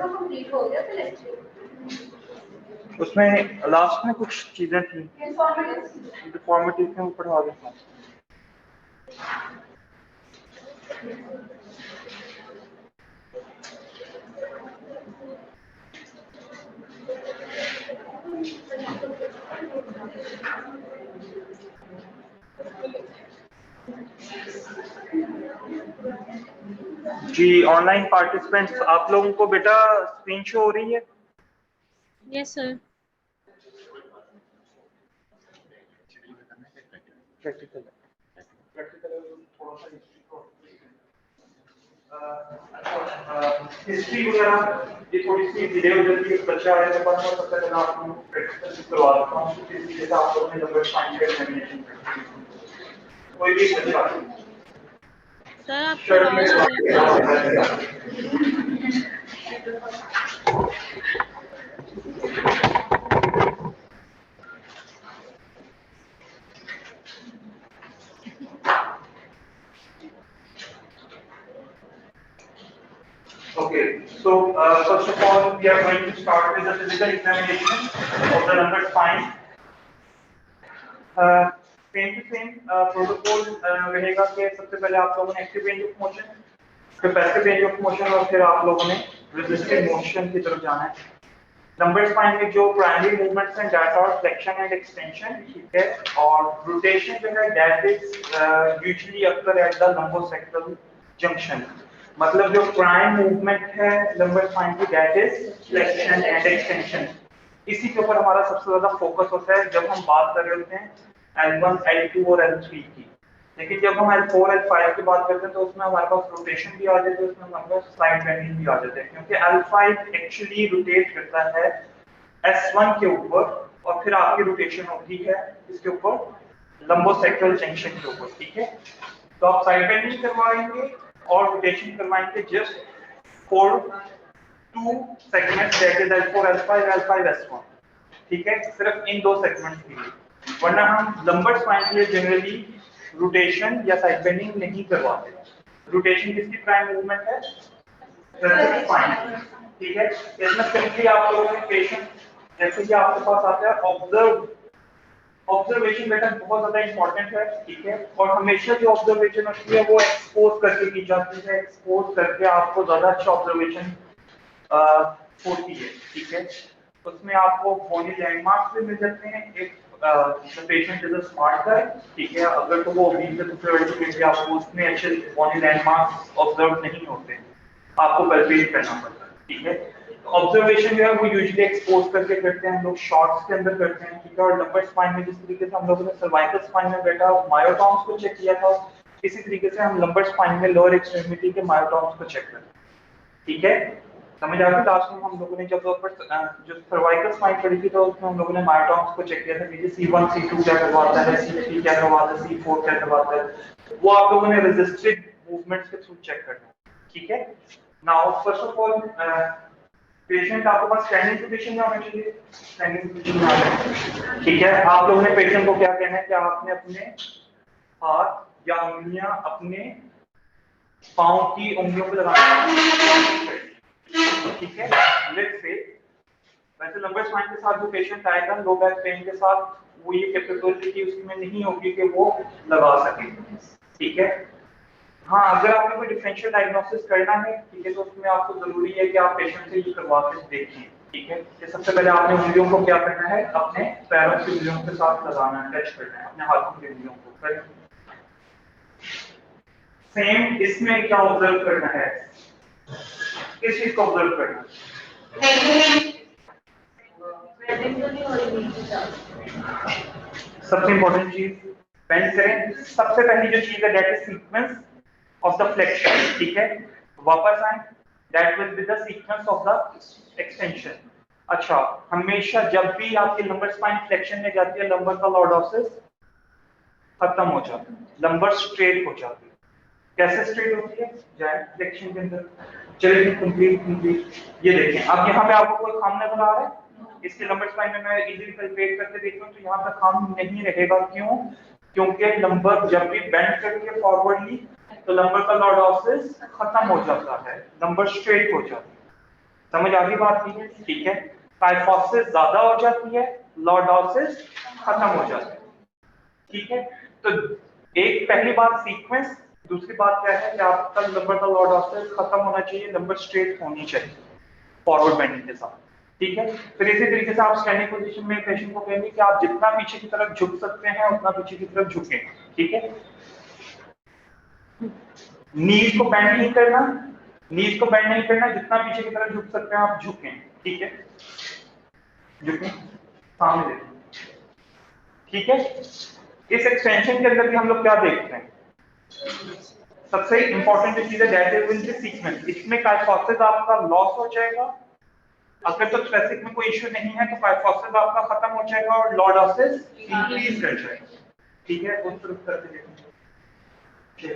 वो कंप्लीट हो गया फिर लेक्चर। उसमें लास्ट में कुछ चीजें थी इंफॉर्मेटिव में पढ़वा देता हूँ। जी ऑनलाइन पार्टिसिपेंट्स आप लोगों को बेटा स्क्रीन शो हो रही है? Yes sir. प्रैक्टिकल थोड़ा सा हिस्ट्री वगैरह ये थोड़ी सी डिले हो जाती है, बच्चा आने के बाद सबसे पहले आप लोगों को प्रैक्टिकल करवा देता हूँ तो इसी जैसे आप लोगों ने नंबर फाइंड कर एग्जामिनेशन कोई भी बच्चा सर आपकी आवाज Okay, so first of all, we are going to start with the physical examination of the number spine. Same to same protocol रहेगा कि सबसे पहले आप लोगों ने एक्टिव रेंज ऑफ मोशन, फिर पैसिव रेंज ऑफ मोशन और फिर आप लोगों ने रेजिस्टिव मोशन की तरफ जाना है। नंबर स्पाइन में जो प्राइमरी मूवमेंट्स हैं that are flexion and extension, ठीक है, और रोटेशन जो है that is usually occur at the lumbosacral junction. मतलब जो प्राइम मूवमेंट है लंबर स्पाइन की that is flexion and extension. इसी के ऊपर हमारा सबसे ज्यादा फोकस होता है जब हम बात कर रहे होते हैं L1, L2 और L3 की। लेकिन जब हम L4, L5 की बात करते हैं तो उसमें हमारे पास रोटेशन भी आ जाती है, उसमें हमारे पास साइड बेंडिंग भी आ जाते हैं, क्योंकि L5 एक्चुअली रोटेट करता है S1 के ऊपर और फिर आपकी रोटेशन होती है इसके ऊपर लंबोसेक्टल जंक्शन के ऊपर, ठीक है। तो आप साइड बेंडिंग करवाएंगे और रोटेशन करवाएंगे just for two segments that is L4, L5, L5, S1, ठीक है, सिर्फ इन दो सेगमेंट्स के लिए। वरना हम लंबर स्पाइन के लिए जनरली रोटेशन या साइड बेंडिंग नहीं करवाते। रोटेशन किसकी प्राइम मूवमेंट है? स्पाइन, ठीक है। इसमें सिंपली आप लोगों ने पेशेंट जैसे कि आपके पास आता है ऑब्जर्वेशन बेटा बहुत ज्यादा इंपॉर्टेंट है, ठीक है, और हमेशा जो ऑब्जर्वेशन होती है वो एक्सपोज करके की जाती है, एक्सपोज करके आपको ज्यादा अच्छा ऑब्जर्वेशन होती है, ठीक है। उसमें आपको बोनी लैंडमार्क्स भी मिल जाते हैं। एक patient is a smart guy, ठीक है, अगर तो वो ओबीस है तो फिर आपको उसमें अच्छे बोनी लैंडमार्क्स ऑब्जर्व नहीं होते, आपको कैलकुलेट करना पड़ता है, ठीक है। ऑब्जर्वेशन जो है वो यूजुअली एक्सपोज करके करते हैं हम लोग, शॉर्ट्स के अंदर करते हैं, ठीक है। और लंबर स्पाइन में जिस तरीके से हम लोगों ने सर्वाइकल स्पाइन में बेटा मायोटॉन्स को चेक किया था, इसी तरीके से हम लंबर स्पाइन में लोअर एक्सट्रीमिटी के मायोटॉन्स को चेक करते हैं, ठीक है। समझ आ गया? लास्ट में हम लोगों ने जब जो सर्वाइकल स्पाइन पढ़ी थी तो उसमें हम लोगों ने मायोटॉन्स को चेक किया था कि C1 C2 क्या करवाता है, C3 क्या करवाता है, C4 क्या करवाता है, वो आप लोगों ने रेजिस्टेड मूवमेंट्स के थ्रू चेक करना है, ठीक है। Now first of all patient आपके पास स्टैंडिंग पोजीशन में होना चाहिए, स्टैंडिंग पोजीशन में आना, ठीक है। आप लोगों ने पेशेंट को क्या कहना है कि आपने अपने हाथ या उंगलियां अपने पांव की उंगलियों पे लगाना, ठीक है। लेट्स से वैसे लंबर स्पाइन के साथ जो पेशेंट आएगा लो बैक पेन के साथ, वो ये कैपेबिलिटी उसमें नहीं होगी कि वो लगा सके, ठीक है। हाँ, अगर आपको कोई डिफरेंशियल डायग्नोसिस करना है, ठीक है, तो उसमें आपको जरूरी है कि आप पेशेंट से ये करवा के देखिए, ठीक है। कि सबसे पहले आपने उंगलियों को क्या करना है, अपने पैरों की उंगलियों के साथ लगाना है, टच करना है अपने हाथों की उंगलियों को, फिर सेम इसमें क्या ऑब्जर्व करना है, किस चीज को ऑब्जर्व करना है? सबसे इंपॉर्टेंट चीज बेंड करें। सबसे पहली जो चीज है that is sequence of the flexion, ठीक है। वापस आए, that will be the sequence of the extension. अच्छा, हमेशा जब भी आपकी लंबर स्पाइन फ्लेक्शन में जाती है लंबर का लॉर्डोसिस खत्म हो जाता है, लंबर स्ट्रेट हो जाती है। कैसे स्ट्रेट होती है? जाए फ्लेक्शन के अंदर। चलिए कंप्लीट ये देखें। अब यहाँ पे आपको कोई खाम नजर आ रहा है? इसके लंबर स्पाइन में मैं इजीली कैलकुलेट करके देखता हूं तो यहाँ पे खाम नहीं रहेगा। क्यों? क्योंकि लंबर जब भी बेंड करके फॉरवर्डली तो लंबर का लॉर्डोसिस खत्म हो जाता है, लंबर स्ट्रेट हो जाता है, समझ आ गई बात की? ठीक है, काइफोसिस ज्यादा हो जाती है, लॉर्डोसिस खत्म हो जाता है। ठीक है, तो एक पहली बात सीक्वेंस, दूसरी बात क्या है कि आपका नंबर का लॉर्डोसिस खत्म होना चाहिए, नंबर स्ट्रेट होनी चाहिए फॉरवर्ड बेंडिंग के साथ। ठीक है, फिर इसी तरीके से आप स्टैंडिंग पोजीशन में पेशेंट को कहेंगे कि आप जितना पीछे की तरफ झुक सकते हैं उतना पीछे की तरफ झुकें। ठीक है, नीज को बेंड नहीं करना, नीज को बेंड नहीं करना, जितना पीछे की तरफ झुक सकते हैं आप झुकें। ठीक है, झुकें, सामने देखें। ठीक है, इस एक्सटेंशन के अंदर भी हम लोग क्या देखते हैं, सबसे इंपॉर्टेंट जो चीज है that is in the sequence. इसमें काइफोसिस आपका लॉस हो जाएगा, अगर तो थ्रेसिक में कोई इश्यू नहीं है तो काइफोसिस आपका खत्म हो जाएगा और लॉर्डोसिस इंक्रीज कर जाएगा। ठीक है, उस तरफ करके देखिए,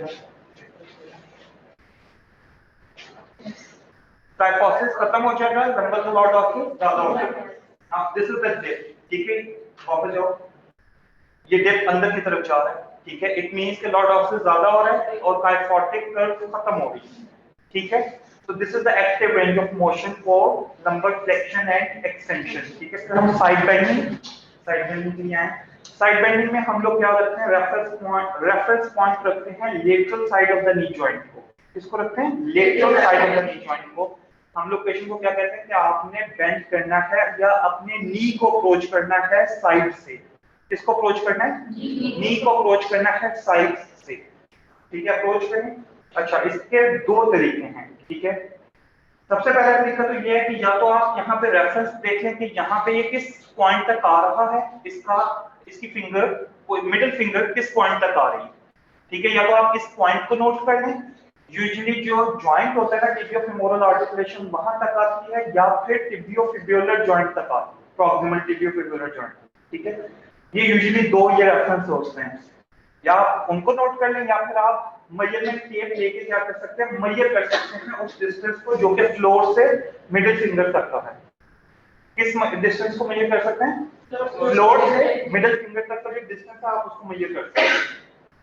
काइफोसिस खत्म हो जाएगा, नंबर ऑफ लॉर्डोसिस ज्यादा हो जाएगा। अब दिस इज द डेप्थ। ठीक है, वापस जाओ, ये डेप्थ अंदर की तरफ जा रहा है। ठीक है, इट मींस के लॉर्डोसिस ज्यादा हो रहा है और काइफोटिक कर्व खत्म हो रही है। ठीक है, so this is the active range of motion for lumbar flexion and extension। ठीक है, फिर हम साइड बेंडिंग के लिए आए। साइड बेंडिंग में हम लोग क्या रखते हैं, रेफरेंस पॉइंट रखते हैं lateral side of the knee joint को। किसको रखते हैं? Lateral side of the knee joint को। हम लोग पेशेंट को क्या कहते हैं कि आपने बेंड करना है या अपने नी को अप्रोच करना है साइड से। किसको अप्रोच करना है? नी को अप्रोच करना है साइड से। ठीक है, अप्रोच करें। अच्छा, इसके दो तरीके हैं। ठीक है, सबसे पहला तरीका तो ये है कि या तो आप यहाँ पे रेफरेंस देख लें कि यहाँ पे ये किस पॉइंट तक आ रहा है, इसकी फिंगर, मिडिल फिंगर किस पॉइंट तक आ रही है। ठीक है, या तो आप इस पॉइंट को नोट कर लें। यूजुअली जो जॉइंट होता है ना टिबियो-फेमोरल आर्टिकुलेशन, वहां तक आती है, या फिर टिबियो-फिब्यूलर जॉइंट तक आती है, प्रॉक्सिमल टिबियो-फिब्यूलर जॉइंट। ठीक है, ये यूजुअली दो ये रेफरेंस होते हैं, या आप उनको नोट कर लें या फिर आप मेजरमेंट टेप लेके क्या कर सकते हैं, मेजर कर सकते हैं उस डिस्टेंस को जो कि फ्लोर से मिडिल फिंगर तक का है। किस डिस्टेंस को मेजर कर सकते हैं? फ्लोर से मिडिल फिंगर तक का जो डिस्टेंस है आप उसको मेजर कर सकते हैं।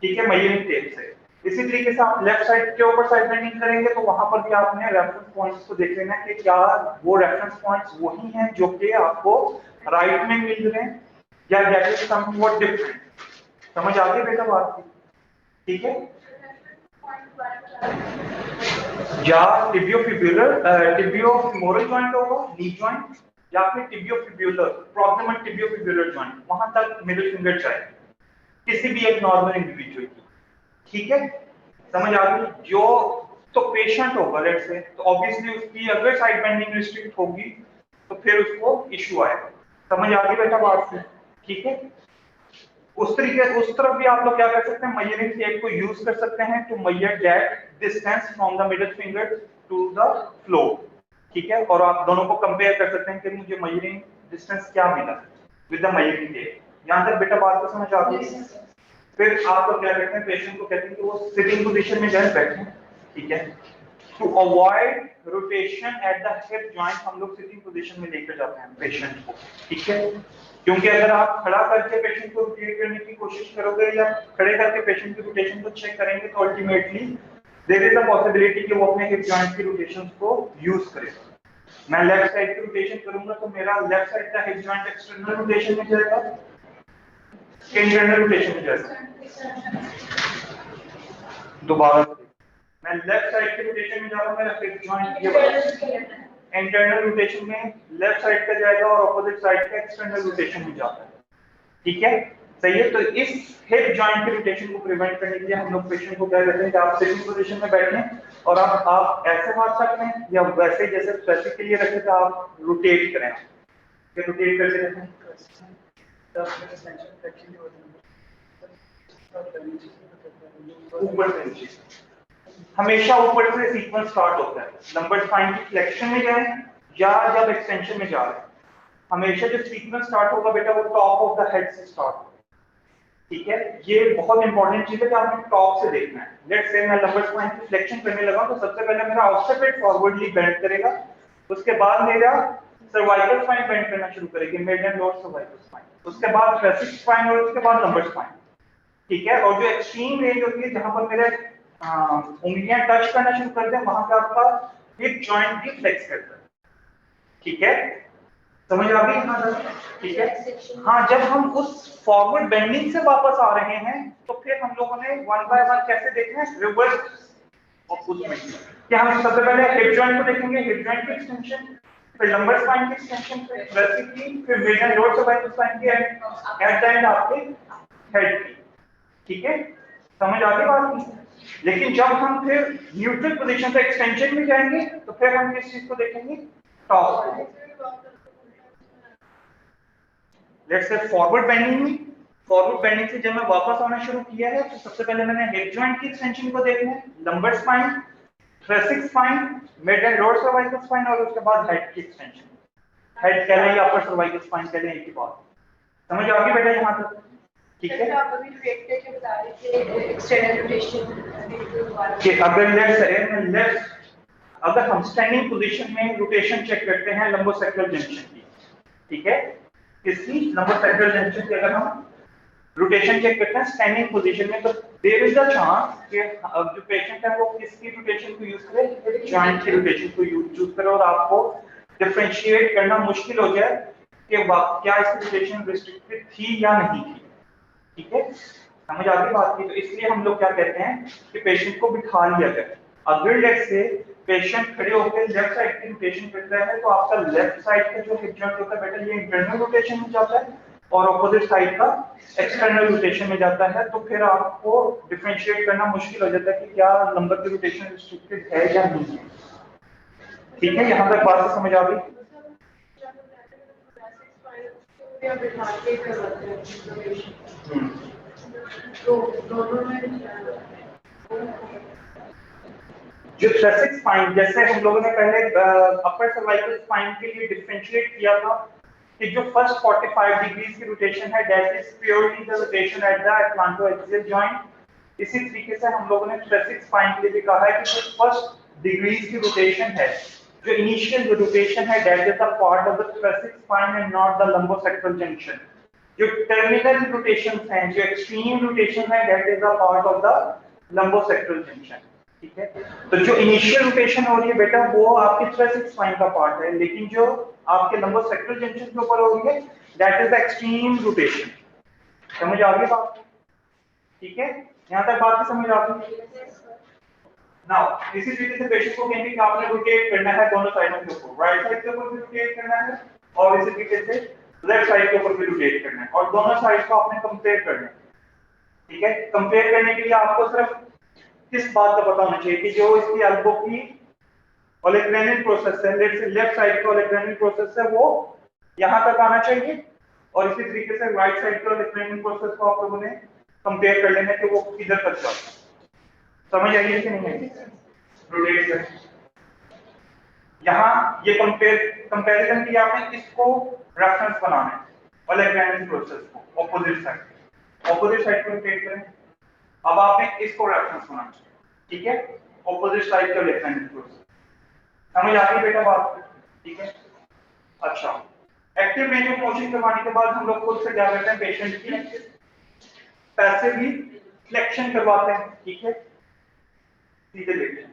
ठीक है, मेजरिंग टेप से। इसी तरीके से आप लेफ्ट साइड के ऊपर साइड बेंडिंग करेंगे तो वहां पर भी आपने रेफरेंस पॉइंट्स को देख लेना कि क्या वो रेफरेंस पॉइंट्स वही हैं जो कि आपको राइट में मिल रहे हैं या दैट इज समवॉट डिफरेंट। समझ आ गई बेटा बात की? ठीक है, या टिबियो-फिमोरल जॉइंट होगा, नी जॉइंट, या फिर टिबियो-फिब्यूलर, प्रॉक्सिमल टिबियो-फिब्यूलर जॉइंट, वहां तक मिडिल फिंगर जाए किसी भी एक नॉर्मल इंडिविजुअल की। ठीक है, समझ आ गई? जो तो पेशेंट होगा लेट्स से, तो ऑब्वियसली उसकी अगर साइड बेंडिंग रिस्ट्रिक्ट होगी तो फिर उसको इश्यू आएगा। समझ आ गई बेटा बात की? ठीक है, उस तरफ भी आप लोग क्या कर सकते हैं, मेजरिंग टेप को यूज कर सकते हैं to measure that distance from the middle finger to the floor. ठीक है, और आप दोनों को कंपेयर कर सकते हैं कि मुझे मेजरिंग डिस्टेंस क्या मिला विद द मेजरिंग टेप। यहां तक बेटा बात को समझ आ गई? फिर आप लोग क्या करते हैं, पेशेंट को कहते हैं कि वो सिटिंग पोजीशन में जाए, बैठे। ठीक है, to avoid rotation at the hip joint हम लोग सिटिंग पोजीशन में लेकर जाते हैं पेशेंट को। ठीक है, क्योंकि अगर आप खड़ा करके पेशेंट को रोटेट करने की कोशिश करोगे या खड़े करके पेशेंट की रोटेशन को चेक करेंगे तो ultimately there is a possibility कि वो अपने हिप जॉइंट की रोटेशंस को यूज करेगा। मैं लेफ्ट साइड की रोटेशन करूंगा तो मेरा लेफ्ट साइड का हिप जॉइंट एक्सटर्नल रोटेशन में जाएगा, इंटरनल रोटेशन में जाएगा। दोबारा मैं लेफ्ट साइड के रोटेशन में जा रहा हूं, मेरा हिप जॉइंट ये वाला इंटरनल रोटेशन में लेफ्ट साइड का जाएगा और ऑपोजिट साइड का एक्सटर्नल रोटेशन में जाता है। ठीक है, सही है। तो इस हिप जॉइंट के रोटेशन को प्रिवेंट करने के लिए हम लोग पेशेंट को क्या कहते हैं कि आप सिटिंग पोजीशन में बैठें और आप ऐसे हाथ सकते हैं या वैसे जैसे थ्रेसिक के लिए रखे तो आप रोटेट करें। क्या रोटेट करके रखें? ऊपर से नीचे, हमेशा ऊपर से सीक्वेंस स्टार्ट होता है। लंबर स्पाइन की फ्लेक्शन में जाएं या जब एक्सटेंशन में जा रहे हैं, हमेशा जो सीक्वेंस स्टार्ट होगा बेटा वो टॉप ऑफ द हेड से स्टार्ट होगा। ठीक है, ये बहुत इंपॉर्टेंट चीज है कि आपने टॉप से देखना है। लेट्स से मैं लंबर स्पाइन की फ्लेक्शन करने लगा तो सबसे पहले मेरा ऑक्सीपिट फॉरवर्डली बेंड करेगा, उसके बाद मेरा सर्वाइकल स्पाइन बेंड करना शुरू करेगी, mid and lower cervical spine, उसके बाद थ्रेसिक स्पाइन और उसके बाद लंबर स्पाइन। ठीक है, और जो एक्सट्रीम रेंज होती है जहां पर मेरे उंगलियां टच करना शुरू करते हैं वहां पे आपका हिप जॉइंट भी फ्लेक्स करता है। ठीक है, समझ आ गई यहाँ तक? ठीक है। हाँ, जब हम उस फॉरवर्ड बेंडिंग से वापस आ रहे हैं तो फिर हम लोगों ने वन बाय वन कैसे देखना है, रिवर्स ऑफ उस बेंडिंग। क्या हम सबसे पहले हिप जॉइंट को देखेंगे, हिप जॉइंट की एक्सटेंशन, फिर लंबर स्पाइन की एक्सटेंशन, फिर थोरैसिक, फिर mid and lower cervical spine की एट द एंड आपके हेड की। ठीक है, समझ आ गई बात की? लेकिन जब हम फिर न्यूट्रल पोजीशन से एक्सटेंशन में जाएंगे तो फिर हम किस चीज को देखेंगे, top. Let's say forward bending में, फॉरवर्ड बेंडिंग से जब मैं वापस आना शुरू किया है तो सबसे पहले मैंने हिप जॉइंट की एक्सटेंशन को देखना है, lumbar spine, thoracic spine, mid and lower cervical spine और उसके बाद हेड की एक्सटेंशन। हेड कह लें या अपर सर्वाइकल स्पाइन कह लें, एक ही बात। समझ आ गई बेटा यहाँ तक? ठीक है। आप अभी वेट करके बता रहे थे एक्सटर्नल रोटेशन कि अगर हम स्टैंडिंग पोजीशन में रोटेशन चेक करते हैं लंबोसेक्रल जंक्शन की, ठीक है, किसकी, लंबोसेक्रल जंक्शन की अगर हम रोटेशन चेक करते हैं स्टैंडिंग पोजीशन में, तो देयर इज अ चांस कि जो पेशेंट है वो किसकी रोटेशन को यूज करे, जॉइंट की रोटेशन को यूज करे, और आपको डिफरेंशिएट करना मुश्किल हो जाए कि क्या इसकी रोटेशन रिस्ट्रिक्टेड थी या नहीं थी। ठीक है, समझ आ गई बात की? तो इसलिए हम लोग क्या कहते हैं कि पेशेंट को बिठा लिया जाए। अगर लेट्स से पेशेंट खड़े होकर लेफ्ट साइड की रोटेशन करता है तो आपका लेफ्ट साइड का जो हिप जॉइंट होता है बेटा ये इंटरनल रोटेशन में जाता है और ऑपोजिट साइड का एक्सटर्नल रोटेशन में जाता है, तो फिर आपको डिफरेंशिएट करना मुश्किल हो जाता है कि क्या नंबर की रोटेशन रिस्ट्रिक्टेड है या नहीं है। ठीक है, यहाँ तक बात समझ आ गई? तो दोनों में जो थोरैसिक स्पाइन, जैसे हम लोगों ने पहले अपर सर्वाइकल स्पाइन के लिए डिफरेंशिएट किया था कि जो फर्स्ट 45 डिग्रीज की रोटेशन है that is purely the rotation at the atlantoaxial joint. इसी तरीके से हम लोगों ने थोरैसिक स्पाइन के लिए भी कहा है कि जो फर्स्ट डिग्रीज की रोटेशन है, जो इनिशियल रोटेशन है that is the part of the thoracic spine and not the lumbosacral junction. जो टर्मिनल रोटेशंस हैं, जो एक्सट्रीम रोटेशन है that is a part of the lumbosacral junction. ठीक है, तो जो इनिशियल रोटेशन हो रही है बेटा वो आपके थोरैसिक स्पाइन का पार्ट है, लेकिन जो आपके लंबोसेक्रल जंक्शन के ऊपर हो रही है that is the extreme rotation. समझ आ गई बात? ठीक है, यहां तक बात समझ आ गई? नाउ इसी तरीके से पेशेंट को कहेंगे कि आपने रोटेट करना है दोनों साइडों के ऊपर, राइट साइड के ऊपर भी रोटेट करना है और इसी तरीके से लेफ्ट साइड के ऊपर भी रोटेट करना है, और दोनों साइड को आपने कंपेयर करना है। ठीक है, कंपेयर करने के लिए आपको सिर्फ किस बात का पता होना चाहिए कि जो इसकी एल्बो की ओलेग्रेनिक प्रोसेस है, लेफ्ट साइड का ओलेग्रेनिक प्रोसेस है वो यहां तक आना चाहिए, और इसी तरीके से राइट साइड का ओलेग्रेनिक प्रोसेस को आप लोगों ने कंपेयर कर लेना कि वो किधर तक जाता है। समझ आई कि नहीं आई? रोटेट कर यहां ये कंपैरिजन की आपने इसको रेफरेंस बनाना है, ओलेग्रेनिक प्रोसेस को ऑपोजिट साइड को रोटेट करें। अब आपने इसको रेफरेंस बनाना है, ठीक है, ऑपोजिट साइड का ओलेग्रेनिक प्रोसेस। समझ आ गई बेटा बात? ठीक है, अच्छा, एक्टिव रेंज ऑफ मोशन करवाने के बाद हम लोग खुद से क्या करते हैं, पेशेंट की पैसिवली फ्लेक्शन करवाते हैं। ठीक है, सीधे लेटे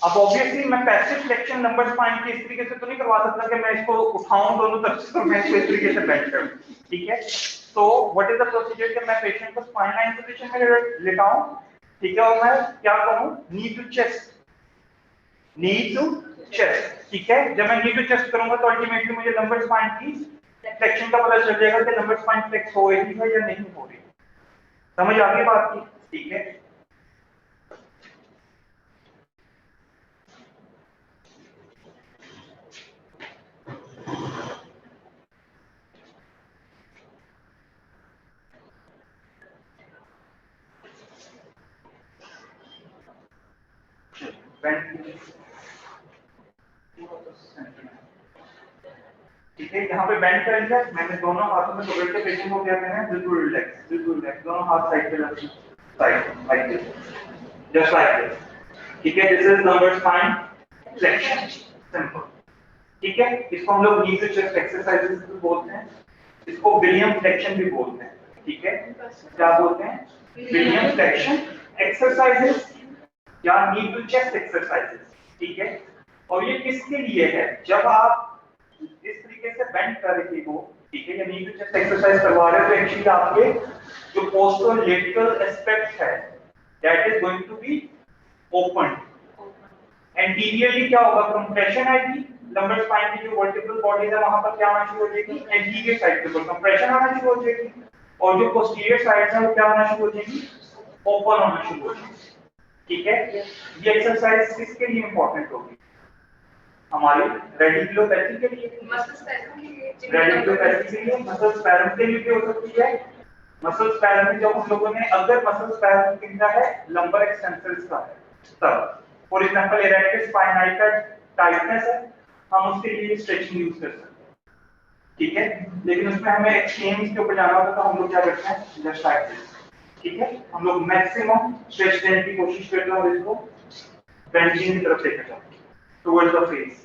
अब ऑब्वियसली मैं पैसिव फ्लेक्शन नंबर स्पाइन की इस तरीके से तो नहीं करवा सकता कि मैं इसको उठाऊं दोनों तरफ से, तो मैं इसको इस तरीके से बेंड करूं। ठीक है, तो व्हाट इज द प्रोसीजर कि मैं पेशेंट को स्पाइन लाइन पोजीशन में लेटाऊं, ठीक है, और मैं क्या करूं, नी टू चेस्ट, ठीक है। जब मैं नी टू चेस्ट करूंगा तो अल्टीमेटली मुझे लंबर स्पाइन की फ्लेक्शन का पता चल जाएगा कि लंबर स्पाइन फ्लेक्स हो रही है या नहीं हो रही। समझ आ गई बात की? ठीक है, ठीक है, यहाँ पे बेंड करेंगे, मैंने दोनों हाथों में पकड़ के पेशेंट को क्या करना है, बिल्कुल रिलैक्स, दोनों हाथ साइड पे रखिए, side like this, just like this. ठीक है, this is lumbar spine flexion, simple. ठीक है, इसको हम लोग नी टू चेस्ट एक्सरसाइजेस भी बोलते हैं, इसको विलियम फ्लेक्शन भी बोलते हैं। ठीक है, क्या बोलते हैं, विलियम फ्लेक्शन एक्सरसाइजेस या नी टू चेस्ट एक्सरसाइजेस। ठीक है। और ये किसके लिए है, जब आप इस तरीके से बेंड कर रहे हो, ठीक है, या नी टू चेस्ट एक्सरसाइज करवा रहे हो, तो एक्चुअली आपके जो पोस्टरोलेटरल एस्पेक्ट है that is going to be open. Anteriorly क्या होगा, कंप्रेशन आएगी, लंबर स्पाइन की जो वर्टिब्रल बॉडीज है वहां पर क्या आना शुरू हो जाएगी, एंटीरियर साइड पे कंप्रेशन आना शुरू हो जाएगी, और जो पोस्टीरियर साइड है वो क्या होना शुरू हो जाएगी, ओपन होना शुरू हो जाएगी। ठीक है, ये एक्सरसाइज किसके लिए इंपॉर्टेंट होगी, हमारी रेडिकुलोपैथी के लिए, मसल स्पैज़म के लिए, रेडिकुलोपैथी के लिए, मसल स्पैज़म के लिए भी हो सकती है। मसल स्पैज़म जब हम लोगों ने, अगर मसल स्पैज़म किसका है, लंबर एक्सटेंसर्स का है, तब फॉर एग्जांपल इरेक्टेड स्पाइनाई का टाइटनेस है, हम उसके लिए स्ट्रेचिंग यूज कर सकते हैं। ठीक है, लेकिन उसमें हमें एक्सट्रीम्स के ऊपर जाना होगा, तो हम लोग क्या करते हैं, जस्ट लाइक दिस। ठीक है, हम लोग मैक्सिमम स्ट्रेच देने की कोशिश करते हैं और इसको बेंचिंग की तरफ लेकर जाते हैं, टुवर्ड्स द फेस।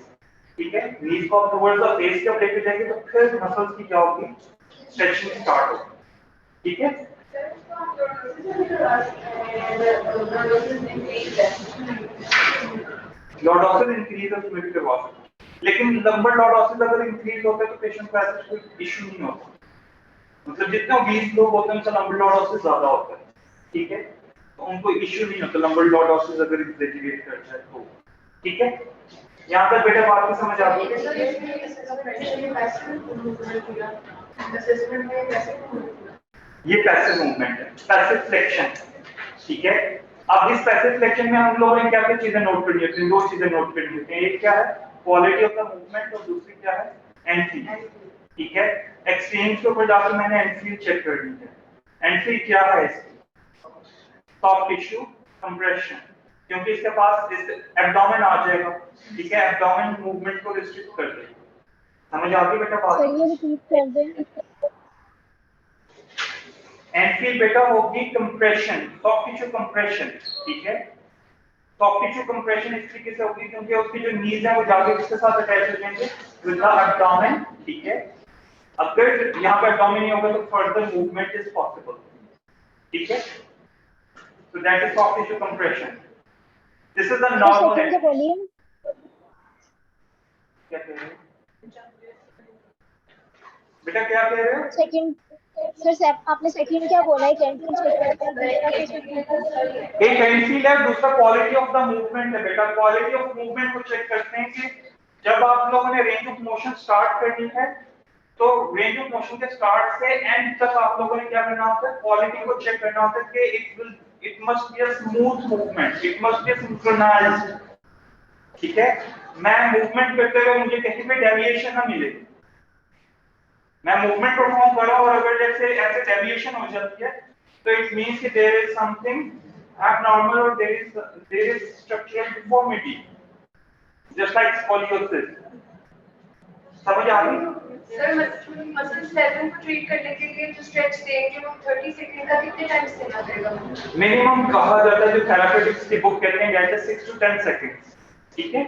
ठीक है, नीज को टुवर्ड्स द फेस जब लेकर जाएंगे तो फिर मसल्स की क्या होगी, स्ट्रेचिंग स्टार्ट होगी। ठीक है, लॉर्डोसिस इंक्रीज उसमें भी करवा सकते हैं, लेकिन लंबर लॉर्डोसिस अगर इंक्रीज होता है तो पेशेंट को ऐसा कोई इशू नहीं होता, मतलब जितने 20 लोग होते हैं उनका लंबर लॉर्डोसिस ज्यादा होता है। ठीक है, तो उनको इशू नहीं होता लंबर लॉर्डोसिस अगर एग्जैजरेट कर जाए तो। ठीक है, यहाँ तक बेटा बात की समझ आ गई? ये पैसिव मूवमेंट है, पैसिव फ्लेक्शन। ठीक है, अब इस पैसिव फ्लेक्शन में हम लोगों ने क्या क्या चीजें नोट करनी होती हैं, दो चीजें नोट करनी होती हैं, एक क्या है क्वालिटी ऑफ द मूवमेंट और दूसरी क्या है एंड। ठीक है, एक्सचेंज के ऊपर जाकर मैंने एंड चेक कर ली है। एंड क्या है इसकी, सॉफ्ट टिश्यू कंप्रेशन, क्योंकि इसके पास एब्डोमेन आ जाएगा। ठीक है, एब्डोमेन मूवमेंट को रिस्ट्रिक्ट कर देगा। समझ आ गई बेटा बात? सर ये रिपीट कर दें। एंड बेटा होगी कंप्रेशन, सॉफ्ट टिश्यू कंप्रेशन। ठीक है, सॉफ्ट टिश्यू कंप्रेशन इस तरीके से होगी क्योंकि उसकी जो नीज है वो जाके किसके साथ अटैच हो जाएंगे, विद द एब्डोमेन। ठीक है, अगर यहाँ पे एब्डोमेन नहीं होगा तो फर्दर मूवमेंट इज पॉसिबल। ठीक है, so that is soft tissue compression. This is the normal second बोलिए। क्या कह रहे हो बेटा, क्या कह रहे हो? सेकंड सर आपने सेकंड क्या बोला है, कैंटीन चेक करते हैं, दूसरा क्या चेक करते हैं? एक एनसील है, दूसरा क्वालिटी ऑफ द मूवमेंट है बेटा। क्वालिटी ऑफ मूवमेंट को चेक करते हैं कि जब आप लोगों ने रेंज ऑफ मोशन स्टार्ट करनी है तो रेंज ऑफ मोशन के स्टार्ट से एंड तक आप लोगों ने क्या करना होता है, क्वालिटी को चेक करना होता है कि it must be a smooth movement, it must be synchronized। ठीक है, मैं मूवमेंट करते हुए मुझे कहीं पे डेविएशन ना मिले, मैं मूवमेंट परफॉर्म कर रहा हूं और अगर जैसे ऐसे डेविएशन हो जाती है तो इट मींस कि देयर इज समथिंग एबनॉर्मल और there is structural deformity, just like scoliosis. समझ आ गई? सर मसल स्पैज़म को ट्रीट करने के लिए जो स्ट्रेच देंगे वो 30 सेकंड का कितने टाइम से देना पड़ेगा? मिनिमम कहा जाता है, जो थेरापेटिक्स की बुक कहते हैं दैट इज 6 to 10 सेकंड्स। ठीक है,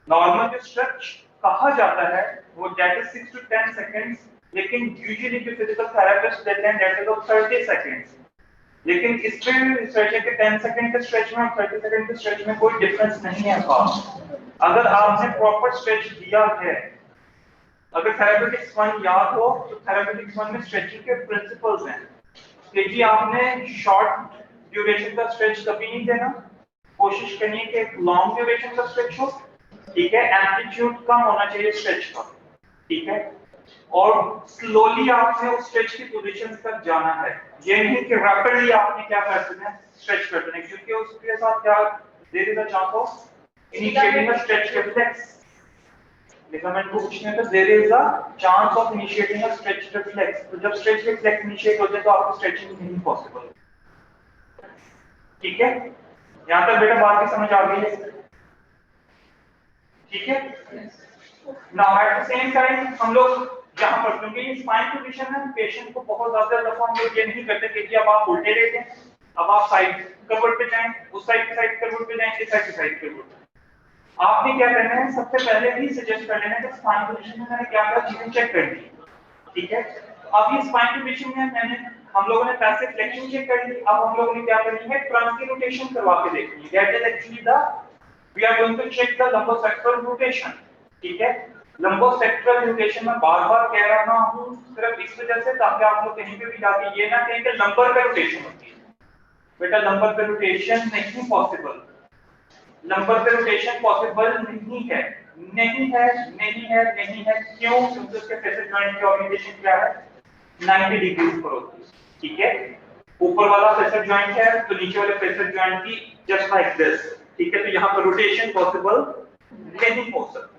नॉर्मल जो स्ट्रेच कहा जाता है वो दैट इज 6 to 10 सेकंड्स, लेकिन यूजुअली जो फिजिकल थेरेपिस्ट देते हैं दैट इज 30 सेकंड्स। लेकिन इसमें रिसर्च है कि 10 सेकंड के स्ट्रेच में और 30 सेकंड के स्ट्रेच में कोई डिफरेंस नहीं है खास। अगर आपने प्रॉपर स्ट्रेच दिया है, अगर थेरेपेटिक्स 1 याद हो तो थेरेपेटिक्स 1 में स्ट्रेचिंग के प्रिंसिपल्स हैं कि जी आपने शॉर्ट ड्यूरेशन का स्ट्रेच कभी नहीं देना, कोशिश करनी है कि लॉन्ग ड्यूरेशन का स्ट्रेच हो। ठीक है, एम्पलीट्यूड कम होना चाहिए स्ट्रेच का। ठीक है, और स्लोली आपने उस स्ट्रेच की पोजीशन तक जाना है, ये नहीं कि रैपिडली आपने क्या कर देना है, स्ट्रेच कर देना है, क्योंकि उसके साथ क्या there is a chance of initiating a stretch reflex. Ligament को पूछने पर there is a chance of initiating a stretch reflex, तो जब स्ट्रेच रिफ्लेक्स इनिशिएट हो जाए तो आपको स्ट्रेचिंग नहीं पॉसिबल। ठीक है, यहां तक बेटा बात की समझ आ गई है? ठीक है, now at the same time हम लोग यहाँ पर, क्योंकि स्पाइन पोजीशन है, पेशेंट को बहुत ज्यादा दफा हम लोग ये नहीं करते कि अब आप उल्टे लेटे हैं, अब आप साइड करवट पे जाएं, उस साइड की साइड करवट पे जाएं, इस साइड की साइड करवट पे। आपने क्या करना है, सबसे पहले ही सजेस्ट कर लेना है कि स्पाइन पोजीशन में मैंने क्या क्या चीजें चेक करनी है। ठीक है, तो अब ये स्पाइन पोजीशन में मैंने, हम लोगों ने पैसिव फ्लेक्शन चेक कर ली, अब हम लोगों ने क्या करनी है, ट्रांसकी रोटेशन करवा के देखनी है। That is actually the we are going to check the lumbosacral rotation, ठीक है। लंबोसेक्टोरल रोटेशन में बार-बार कह रहा हूं सिर्फ इस वजह से ताकि आप लोग कहीं पे भी जाके ये ना कहें कि लंबर पे रोटेशन होती है। बेटा लंबर पे रोटेशन नहीं पॉसिबल, नंबर पे रोटेशन पॉसिबल नहीं है, नहीं है, नहीं है, नहीं है। क्यों? क्योंकि उसके फेसेट जॉइंट की ओरिएंटेशन क्या है? 90 डिग्री पर होती है, ठीक है। ऊपर वाला फेसेट जॉइंट है तो नीचे वाले फेसेट जॉइंट की जस्ट लाइक दिस, ठीक है। तो यहाँ पर रोटेशन पॉसिबल नहीं हो सकता।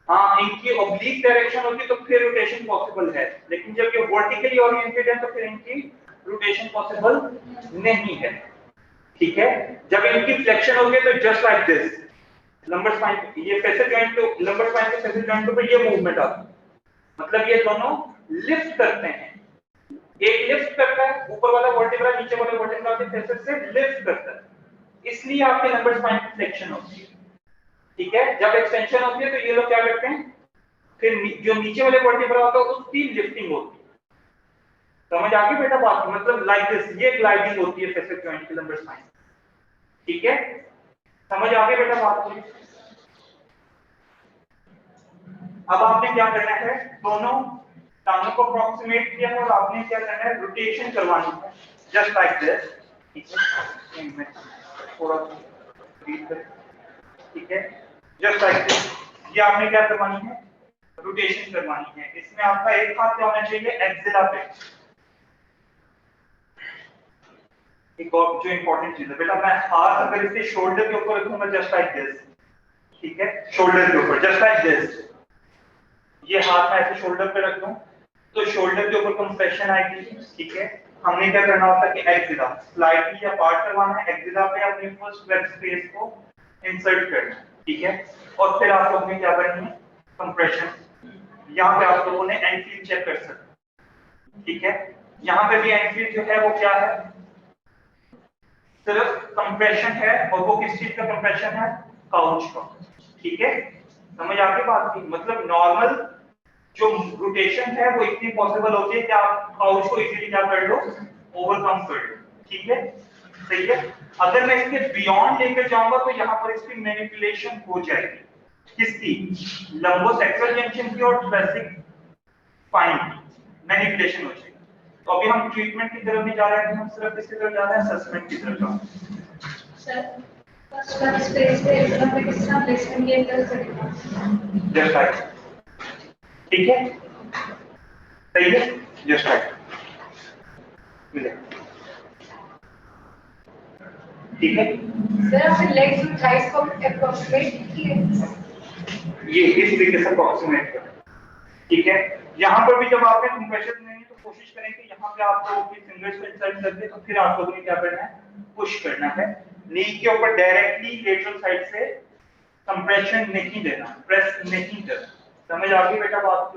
हाँ, इनकी ऑब्लिक डायरेक्शन होती तो फिर रोटेशन पॉसिबल है, लेकिन जब ये वर्टिकली ओरिएंटेड है तो फिर इनकी रोटेशन पॉसिबल नहीं है, ठीक है। जब इनकी फ्लेक्शन होगी तो just like this, lumbar spine, ये फेसेट जॉइंट तो लंबर स्पाइन के फेसेट जॉइंट के ऊपर ये मूवमेंट आती है, मतलब ये दोनों लिफ्ट करते हैं। एक लिफ्ट करता है, ऊपर वाला वर्टिब्रा नीचे वाले वर्टिब्रा के फेसेट से लिफ्ट करता है, इसलिए आपके लंबर स्पाइन की फ्लेक्शन होती है, ठीक है। जब एक्सटेंशन होती है तो ये लोग क्या करते हैं, फिर जो नीचे वाले वर्टिब्रा होता है उसकी लिफ्टिंग होती है। समझ आ गई बेटा बात? मतलब लाइक दिस, ये ग्लाइडिंग होती है फेसेट जॉइंट की लंबर स्पाइन, ठीक है। समझ आ गई बेटा बात? अब आपने क्या करना है, दोनों टांगों को अप्रोक्सीमेट किया है और आपने क्या करना है, रोटेशन करवानी है जस्ट लाइक दिस, ठीक है। थोड़ा रीड कर, ठीक है, जस्ट लाइक दिस। ये आपने क्या करवानी है, रोटेशन करवानी है। इसमें आपका एक हाथ क्या होना चाहिए, एक्सिला पे। एक और जो इंपॉर्टेंट चीज है बेटा, मैं हाथ अगर इसके शोल्डर के ऊपर रखूंगा जस्ट लाइक दिस, ठीक है, शोल्डर के ऊपर जस्ट लाइक दिस, ये हाथ मैं ऐसे शोल्डर पे रख दूं तो शोल्डर के ऊपर कंप्रेशन आएगी, ठीक है। हमने क्या करना होता है कि एक्सिला स्लाइटली अपार्ट करवाना है, एक्सिला पे अपनी फर्स्ट वेब स्पेस को इंसर्ट करना है, ठीक है। और फिर आप लोगों ने क्या करनी है, कंप्रेशन। यहाँ पे आप लोगों ने एंड फील चेक कर सकते हैं, ठीक है। यहाँ पे भी एंड फील जो है वो क्या है, सिर्फ कंप्रेशन है, और वो किस चीज का कंप्रेशन है, काउच का, ठीक है। समझ आ गई बात की? मतलब नॉर्मल जो रोटेशन है वो इतनी पॉसिबल होती है कि आप काउच को इजीली क्या कर लो, ओवरकम कर लो, ठीक है, सही है। अगर मैं इसके बियॉन्ड लेकर जाऊंगा तो यहाँ पर इसकी मैनिपुलेशन हो जाएगी, किसकी, लंबोसेक्टोरल जंक्शन की और थोरैसिक स्पाइन की मैनिपुलेशन हो जाएगी। तो अभी हम ट्रीटमेंट की तरफ नहीं जा रहे हैं, हम सिर्फ इसकी तरफ जा रहे हैं, असेसमेंट की तरफ जा रहे हैं। सर फर्स्ट स्पेस पे एकदम पे किस तरह प्लेसमेंट ये कर सकते हैं, जस्ट लाइक, ठीक है, सही है, जस्ट लाइक, ठीक है। सर आपने लेग्स और थाइस को अप्रोक्सीमेट किए, ये इस तरीके से अप्रोक्सीमेट करें, ठीक है। यहाँ पर भी जब आपने कंप्रेशन लेनी तो कोशिश करें कि यहाँ पे आप लोगों की फिंगर्स को इंसर्ट करके तो फिर आप लोगों ने क्या करना है, पुश करना है, नी के ऊपर डायरेक्टली लेटरल साइड से कंप्रेशन नहीं देना, प्रेस नहीं करना। समझ आ गई बेटा बात?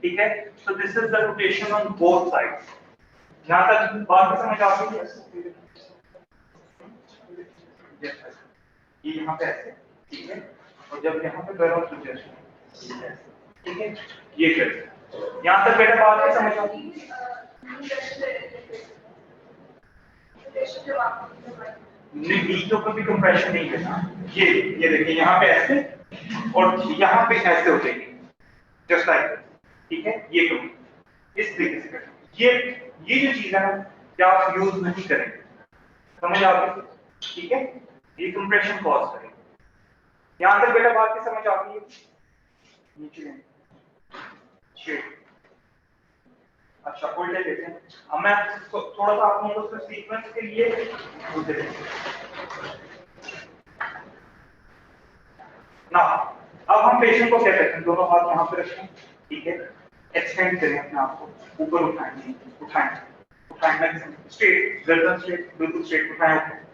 ठीक है। So this is the rotation on both sides. यहाँ तक बात समझ आ गई है? ये यहाँ पे ऐसे, ठीक है, और जब यहाँ पे करो तो जैसे, ठीक है, ये कर। यहाँ तक बेटा बात है, समझ आ गई? नहीं, बीच के ऊपर भी कंप्रेशन नहीं करना। ये देखिए यहाँ पे ऐसे और यहाँ पे ऐसे हो जाएगी, जस्ट लाइक दिस, ठीक है। ये करो, इस तरीके से करना। ये जो चीज है ना, क्या आप यूज नहीं करेंगे, समझ आ गई? ठीक है, ये कंप्रेशन कॉज करेगा। यहाँ तक बेटा बात की समझ आ गई है? नीचे शेड, अच्छा उल्टे लेते हैं। अब मैं थोड़ा सा आप लोगों को सीक्वेंस के लिए उल्टे लेते हैं ना। अब हम पेशेंट को क्या कहते हैं, दोनों हाथ यहाँ पे रखें, ठीक है, एक्सटेंड करें अपने आप को, ऊपर उठाएं, उठाएं स्ट्रेट, गर्दन स्ट्रेट, बिल्कुल स्ट्रेट उठाएं ऊपर,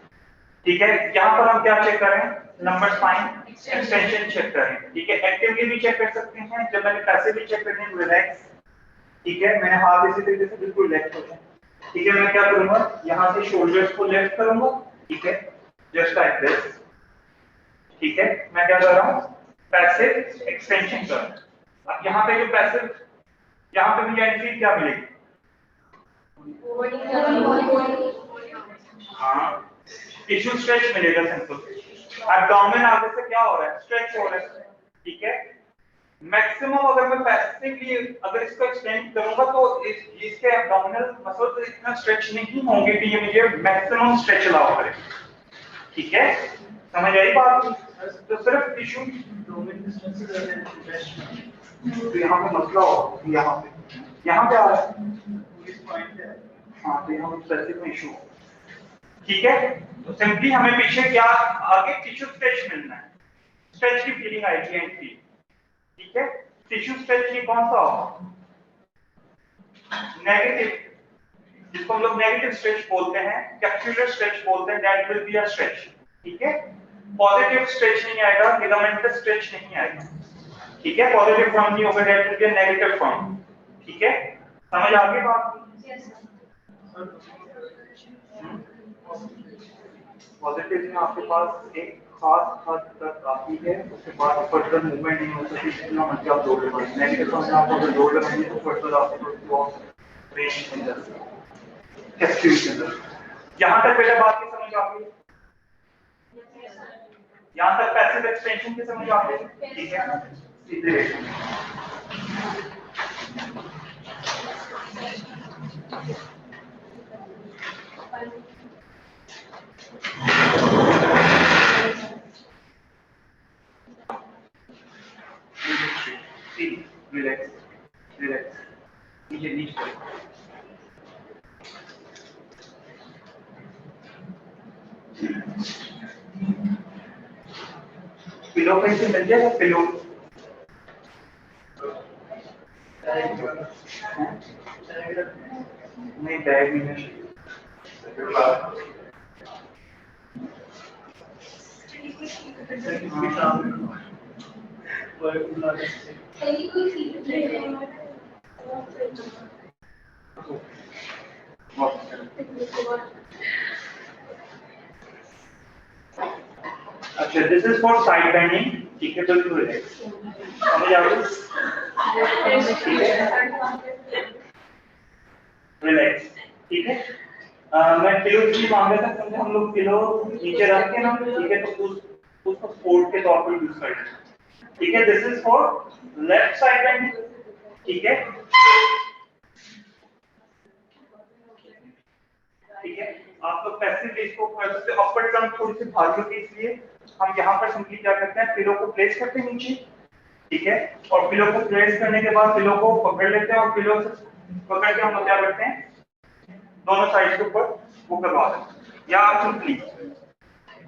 ठीक है। यहाँ पर हम क्या चेक कर रहे हैं, नंबर स्पाइन एक्सटेंशन चेक कर रहे हैं, ठीक है। एक्टिवली भी चेक कर सकते हैं, जब मैंने पैसिवली चेक करने हैं, रिलैक्स, ठीक है। मैंने हाथ इसी तरीके से बिल्कुल लेफ्ट हो जाए, ठीक है। मैं क्या करूंगा, यहाँ से शोल्डर्स को लेफ्ट करूंगा, ठीक है, जस्ट लाइक दिस, ठीक है। मैं क्या कर रहा हूँ, पैसिव एक्सटेंशन कर रहा हूँ। अब यहाँ पे जो पैसिव, यहाँ पे मुझे एंट्री क्या मिलेगी, हाँ, टिश्यू स्ट्रेच मिलेगा सिंपल, एब्डोमेन आगे से क्या हो रहा है, स्ट्रेच हो रहा है, ठीक है। मैक्सिमम अगर मैं पैसिवली अगर इसको एक्सटेंड करूंगा तो इसके एब्डोमिनल मसल्स इतना स्ट्रेच नहीं होंगे कि ये मुझे मैक्सिमम स्ट्रेच अलाउ करे, ठीक है। समझ आई बात? तो सिर्फ टिश्यू तो यहाँ पे मसला हो, यहाँ पे आ रहा है, हाँ तो यहाँ स्पेसिफिक इशू, ठीक है। तो सिंपली हमें पीछे क्या आगे टिश्यू स्ट्रेच मिलना है, स्ट्रेच की फीलिंग आएगी एंड फील, ठीक है। टिश्यू स्ट्रेच ये कौन सा होगा, नेगेटिव, जिसको हम लोग नेगेटिव स्ट्रेच बोलते हैं, कैप्सुलर स्ट्रेच बोलते हैं, that will be a stretch, ठीक है। पॉजिटिव स्ट्रेच नहीं आएगा, लिगामेंटल स्ट्रेच नहीं आएगा, ठीक है। पॉजिटिव फॉर्म नहीं होगा, that will be a negative form, ठीक है। समझ आ गई बात? पॉजिटिव में आपके पास एक खास हद तक आती है, उसके बाद फर्दर मूवमेंट नहीं हो सकती, जितना मर्जी आप लोड लगाएं। नेगेटिव में आप अगर लोड लगाएंगे तो फर्दर आपको रेंज मिल जाती है, कैप्सूल के अंदर। यहाँ तक बेटा बात की समझ आ गई? यहाँ तक पैसिव एक्सटेंशन की समझ आ गई, ठीक है। सीधे रिलैक्स रिलैक्स, नीचे नीचे पिलो कहीं से मिल जाएगा, पिलो नहीं, बैग नहीं अच्छा, this is for side bending, ठीक है। बिल्कुल रिलैक्स, समझ आ गई? ठीक है, रिलैक्स, ठीक है। मैं पिलो की मांग रहा था, समझे हम लोग पिलो नीचे रख के ना, ठीक है, तो उसको सपोर्ट के तौर पर यूज करते हैं, ठीक है। This is for left side bending, ठीक है, ठीक है। आप लोग पैसिवली इसको अपर टर्म थोड़ी सी भारी होगी, इसलिए हम यहाँ पर सिंपली क्या करते हैं, पिलो को प्लेस करते हैं नीचे, ठीक है। और पिलो को प्लेस करने के बाद पिलो को पकड़ लेते हैं, और पिलो से पकड़ के हम लोग क्या करते हैं, दोनों साइड के ऊपर वो करवा देते हैं, या आप सिंपली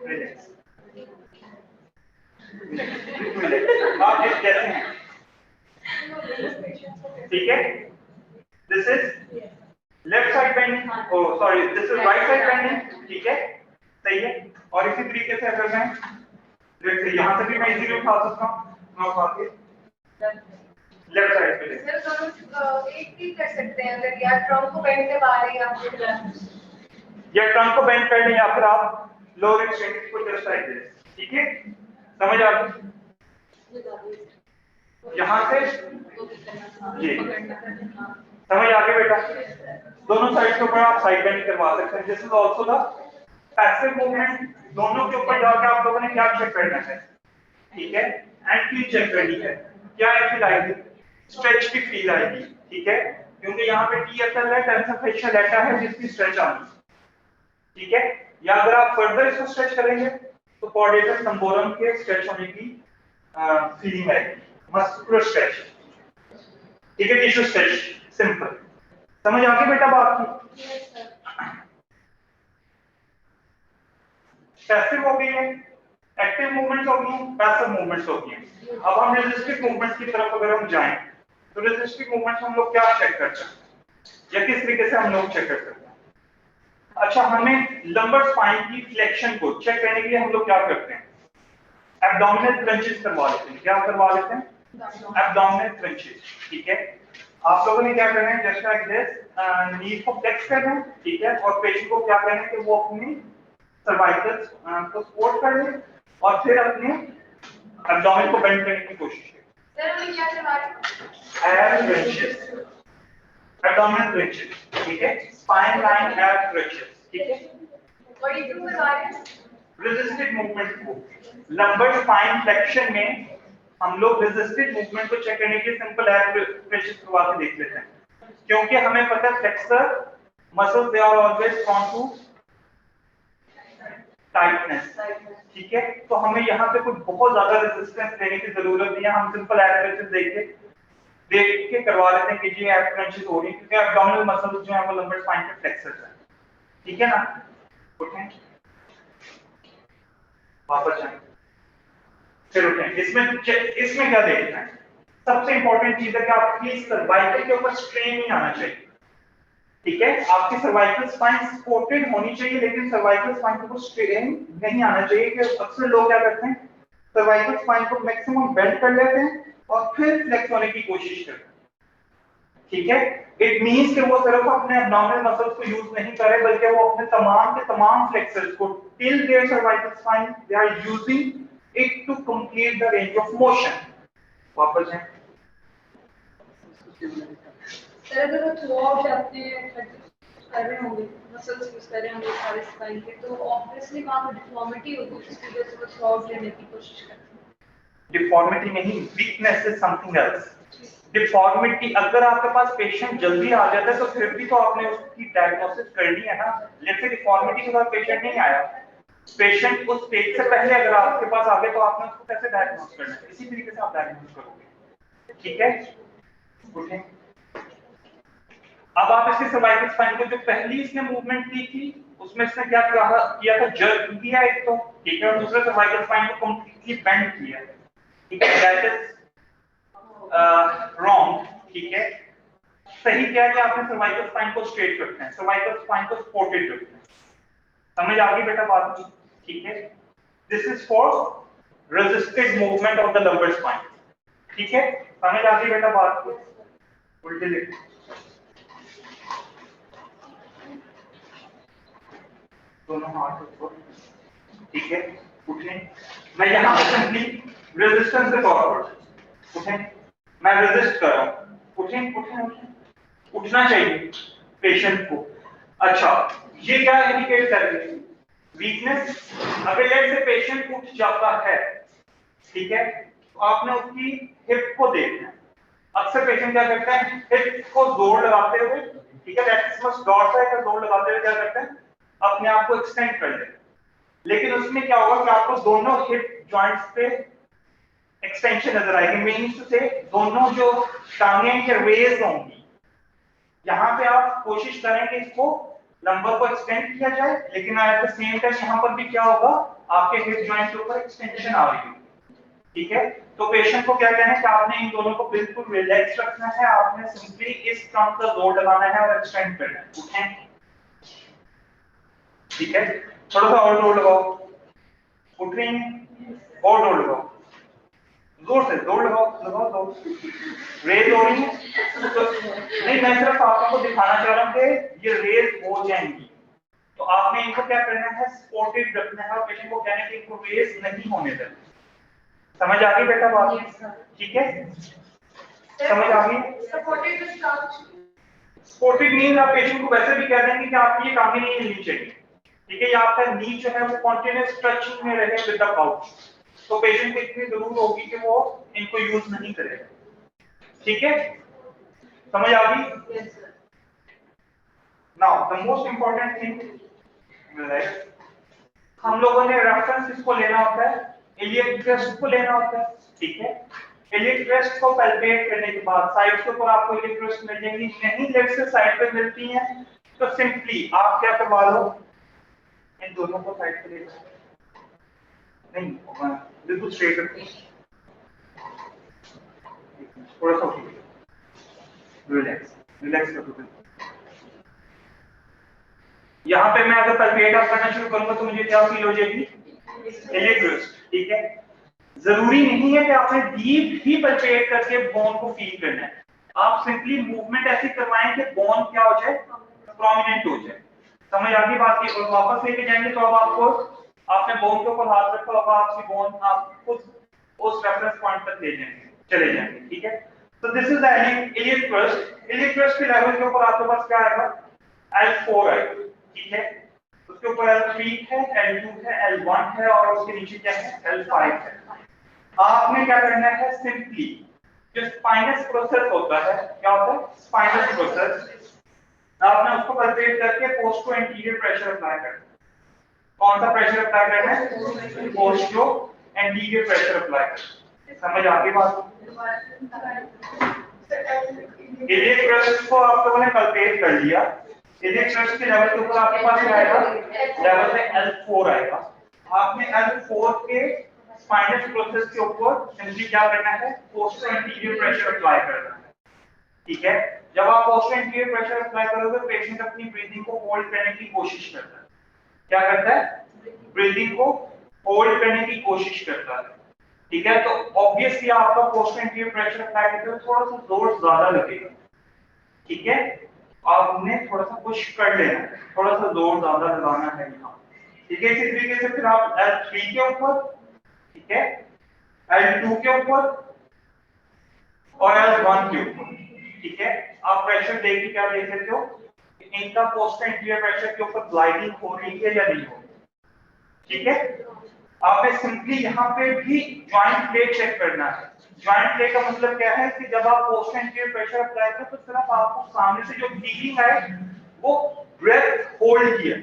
रिलैक्स आप कैसे हैं, ठीक है। This is left side bending, oh sorry, this is right side bending, ठीक है, सही है। और इसी तरीके से अगर मैं यहाँ से भी मैं इजीली उठा सकता हूँ, मैं उठा के लेफ्ट साइड पे सर दोनों एक ही कर सकते हैं, अगर या ट्रंक को बेंड के बाहर है या ट्रंक को बेंड कर लें, या फिर आप लोअर एक्सट्रीमिटी को जस्ट लाइक दिस, ठीक है। समझ आ गई? यहाँ से जी, समझ आ गई बेटा? दोनों साइड के ऊपर आप साइड बेंड करवा सकते हैं। This is also the passive movement. दोनों के ऊपर जाकर आप लोगों ने क्या चेक करना है, ठीक है, एंड फील चेक करनी है। क्या फील आएगी, स्ट्रेच की फील आएगी, ठीक है, क्योंकि यहाँ पे टीएसएल है, टेंसर फेशियल डेटा है, जिसकी स्ट्रेच आनी, ठीक है। या अगर आप फर्दर इसको स्ट्रेच करेंगे तो कॉर्डेटस लंबोरम के स्ट्रेच होने की फीलिंग आएगी, मस्कुलर स्ट्रेच, ठीक है, टिश्यू स्ट्रेच, सिंपल। समझ आ गई बेटा बात की? पैसिव हो गई है, एक्टिव मूवमेंट्स हो गई हैं, पैसिव मूवमेंट्स हो गई हैं। अब हम रेजिस्टिव मूवमेंट्स की तरफ अगर हम जाएं तो रेजिस्टिव मूवमेंट्स हम लोग क्या चेक करते हैं, या किस तरीके से हम लोग चेक करते हैं? अच्छा, हमें लंबर स्पाइन की फ्लेक्शन को चेक करने के लिए हम लोग क्या करते हैं, एब्डोमिनल क्रंचेस करवा लेते हैं। क्या करवा लेते हैं? एब्डोमिनल क्रंचेस, ठीक है। आप लोगों ने क्या करना है, जस्ट लाइक दिस, नी को फ्लेक्स करना है, ठीक है, और पेशेंट को क्या करना है कि वो अपनी सर्वाइकल्स को सपोर्ट कर ले और फिर अपने एब्डोमेन को बेंड करने की कोशिश करें। सर हमें क्या करवा रहे हैं? एब क्रंचेस, एब्डोमिनल क्रंचेस, ठीक है, स्पाइन लाइन एब क्रंचेस, ठीक है। और ये क्यों करवा रहे हैं? रेजिस्टेड मूवमेंट को लंबर स्पाइन फ्लेक्शन में हम लोग रेजिस्टेड मूवमेंट को चेक करने के लिए सिंपल प्रेशर करवा के देख लेते हैं, क्योंकि हमें पता है flexor muscles they are always prone to tightness, ठीक है। तो हमें यहाँ पे कुछ बहुत ज्यादा रेजिस्टेंस देने की जरूरत नहीं है, हम सिंपल एप्रेचर देख के करवा लेते हैं कि ये एप्रेचर हो रही है, क्योंकि एब्डोमिनल मसल्स जो है वो लंबर स्पाइन के फ्लेक्सर्स हैं, ठीक है ना। उठें, वापस जाएं, फिर उठें। इसमें क्या देखना है, सबसे इंपॉर्टेंट चीज है कि आपकी सर्वाइकल के ऊपर स्ट्रेन नहीं आना चाहिए, ठीक है। आपकी सर्वाइकल स्पाइन सपोर्टेड होनी चाहिए, लेकिन सर्वाइकल स्पाइन को स्ट्रेन नहीं आना चाहिए। कि अक्सर लोग क्या करते हैं, सर्वाइकल स्पाइन को मैक्सिमम बेंड कर लेते हैं और फिर फ्लेक्स होने की कोशिश करते हैं, ठीक है। इट मींस कि वो सिर्फ अपने एब्डोमिनल मसल्स को यूज नहीं कर रहे, बल्कि वो अपने तमाम के तमाम फ्लेक्सर्स को till their cervical spine they are using it to complete the range of motion. वापस जाएं। सर अगर वो थ्रूआउट अपने कर रहे होंगे, मसल्स यूज कर रहे होंगे सारे स्पाइन के, तो ऑब्वियसली वहां पर डिफॉर्मिटी होगी, इसकी वजह से वो थ्रूआउट लेने की कोशिश करते हैं। डिफॉर्मिटी नहीं, weakness is something else. Deformity अगर आपके पास पेशेंट जल्दी आ जाता है तो फिर भी तो आपने उसकी डायग्नोसिस कर ली है ना। लेकिन डिफॉर्मिटी के साथ पेशेंट नहीं आया, पेशेंट उस स्टेज से पहले अगर आपके पास आ गया तो आपने उसको कैसे डायग्नोस करना है, इसी तरीके से आप डायग्नोस करोगे, ठीक है। उठें। अब आप इसके सर्वाइकल स्पाइन को जो पहली इसने मूवमेंट की थी उसमें इसने क्या किया था, जर्क किया एक तो, ठीक है, और दूसरा सर्वाइकल स्पाइन को कंप्लीटली बेंड किया, ठीक है। दैट इज रॉन्ग, ठीक है। सही क्या है कि आपने सर्वाइकल स्पाइन को स्ट्रेट रखना है, सर्वाइकल स्पाइन को सपोर्टेड रखना है। समझ आ गई बेटा बात, ठीक है। This is for resisted movement of the lumbar spine, ठीक है। समझ आ गई बेटा बात को, उल्टे लिख, दोनों हाथ ऊपर, ठीक है। उठें। मैं यहाँ पे सिंपली रेजिस्टेंस के तौर पर उठें, मैं रेजिस्ट कर रहा हूँ, उठें उठें उठें, उठना चाहिए पेशेंट को। अच्छा, ये क्या इंडिकेट कर रही है, वीकनेस। अगर लेट से पेशेंट उठ जाता है, ठीक है, तो आपने उसकी हिप को देखना है। अक्सर पेशेंट क्या करते हैं, हिप को जोर लगाते हुए, ठीक है, लैटिस डॉर्साई का जोर लगाते हुए क्या करते हैं, अपने आप को एक्सटेंड कर लेते हैं। लेकिन उसमें क्या होगा कि आपको दोनों हिप जॉइंट्स पे एक्सटेंशन नजर आएगी, मीनिंग टू से दोनों जो टांगें के रेज होंगी, यहाँ पे आप कोशिश करें कि इसको लंबर को एक्सटेंड किया जाए, लेकिन एट द सेम टाइम यहाँ पर भी क्या होगा, आपके हिप जॉइंट के ऊपर एक्सटेंशन आ रही होगी, ठीक है। तो पेशेंट को क्या कहना है कि आपने इन दोनों को बिल्कुल रिलैक्स रखना है, आपने सिंपली इस ट्रंक का जोर लगाना है और एक्सटेंड करना है, उठें, ठीक है। थोड़ा सा और जोर लगाओ, उठ रही हैं, और जोर लगाओ, जोर से जोर लगाओ, लगाओ जोर, रेज हो रही है तो नहीं, मैं सिर्फ आपको दिखाना चाह रहा हूँ कि ये रेज हो जाएंगी, तो आपने इनको क्या करना है, सपोर्टेड रखना है, और पेशेंट को कहना है कि इनको रेज नहीं होने देना। समझ आ गई बेटा बात, ठीक है, समझ आ गई। सपोर्टेड मींस आप पेशेंट को वैसे भी कह देंगे कि आपकी ये टांगें नहीं हिलनी चाहिए, ठीक है, या आपका नी जो है वो कंटीन्यूअस स्ट्रेचिंग में रहे विद द पाउच, तो पेशेंट को इतनी जरूर होगी कि वो इनको यूज नहीं करेगा, ठीक है, समझ आ गई। Now the most important thing, हम लोगों ने रेफरेंस किसको लेना होता है, इलियक क्रेस्ट को लेना होता है, ठीक है। इलियक क्रेस्ट को पैल्पेट करने के बाद साइड के ऊपर आपको इलियक क्रेस्ट मिल जाएंगी, नहीं लेग से साइड पे मिलती हैं तो सिंपली आप क्या करवा लो, इन दोनों को साइड पे ले लो, नहीं बिल्कुल स्ट्रेट रखो, थोड़ा सा रिलैक्स रिलैक्स रखो। यहाँ पे मैं अगर पैल्पेट आप करना शुरू करूंगा तो मुझे क्या फील हो जाएगी, इलियक क्रेस्ट, ठीक है। जरूरी नहीं है कि आपने डीप ही पैल्पेट करके बोन को फील करना है, आप सिंपली मूवमेंट ऐसी करवाएं कि बोन क्या हो जाए, प्रोमिनेंट हो जाए। समझ आ गई बात की, और वापस लेके जाएंगे तो अब आपको, आपने बोन के ऊपर हाथ रखा, अब आपकी बोन आप खुद उस रेफरेंस पॉइंट तक ले जाएंगे, चले जाएंगे, ठीक है। तो this is the iliac crest. Iliac crest के लेवल के ऊपर आपके पास क्या आएगा, L4 आएगा, ठीक है। उसके ऊपर L3 है, L2 है, L1 है और उसके नीचे क्या है, L5 है। आपने क्या करना है, सिंपली जो स्पाइनस प्रोसेस होता है, क्या होता है स्पाइनस प्रोसेस, आपने उसको कैलकुलेट करके post to anterior pressure apply करना है। कौन सा प्रेशर अप्लाई करना है, post to anterior pressure apply करना है। समझ आ गई बात? इलियक क्रस्ट को आप लोगों ने कैलकुलेट कर लिया, इलियक क्रस्ट के लेवल के ऊपर आपके पास क्या आएगा, लेवल में L4 आएगा। आपने L4 के स्पाइनस प्रोसेस के ऊपर सिंपली क्या करना है, post to anterior pressure apply करना है। ठीक है, जब आप post to anterior pressure apply करोगे, पेशेंट अपनी ब्रीदिंग को होल्ड करने की कोशिश करता है। क्या करता है, ब्रीदिंग को होल्ड करने की कोशिश करता है। ठीक है, तो ऑब्वियसली आपका पोस्ट एंटीरियर प्रेशर अप्लाई करते हुए थोड़ा सा जोर ज्यादा लगेगा। ठीक है, आपने थोड़ा सा पुश कर लेना है, थोड़ा सा जोर ज्यादा लगाना है यहाँ। ठीक है, इसी तरीके से फिर आप L3 के ऊपर, ठीक है, L2 के ऊपर और L1 के ऊपर, ठीक है, आप प्रेशर देख के क्या देख सकते हो, इनका पोस्ट एंटीरियर प्रेशर के ऊपर ग्लाइडिंग हो रही है या नहीं हो रही। ठीक है, आपने सिंपली यहाँ पे भी ज्वाइंट प्ले चेक करना है। ज्वाइंट प्ले का मतलब क्या है कि जब आप पोस्ट एंटीरियर प्रेशर अप्लाई करें तो सिर्फ आपको सामने से जो फीलिंग आए वो ब्रेथ होल्ड किया,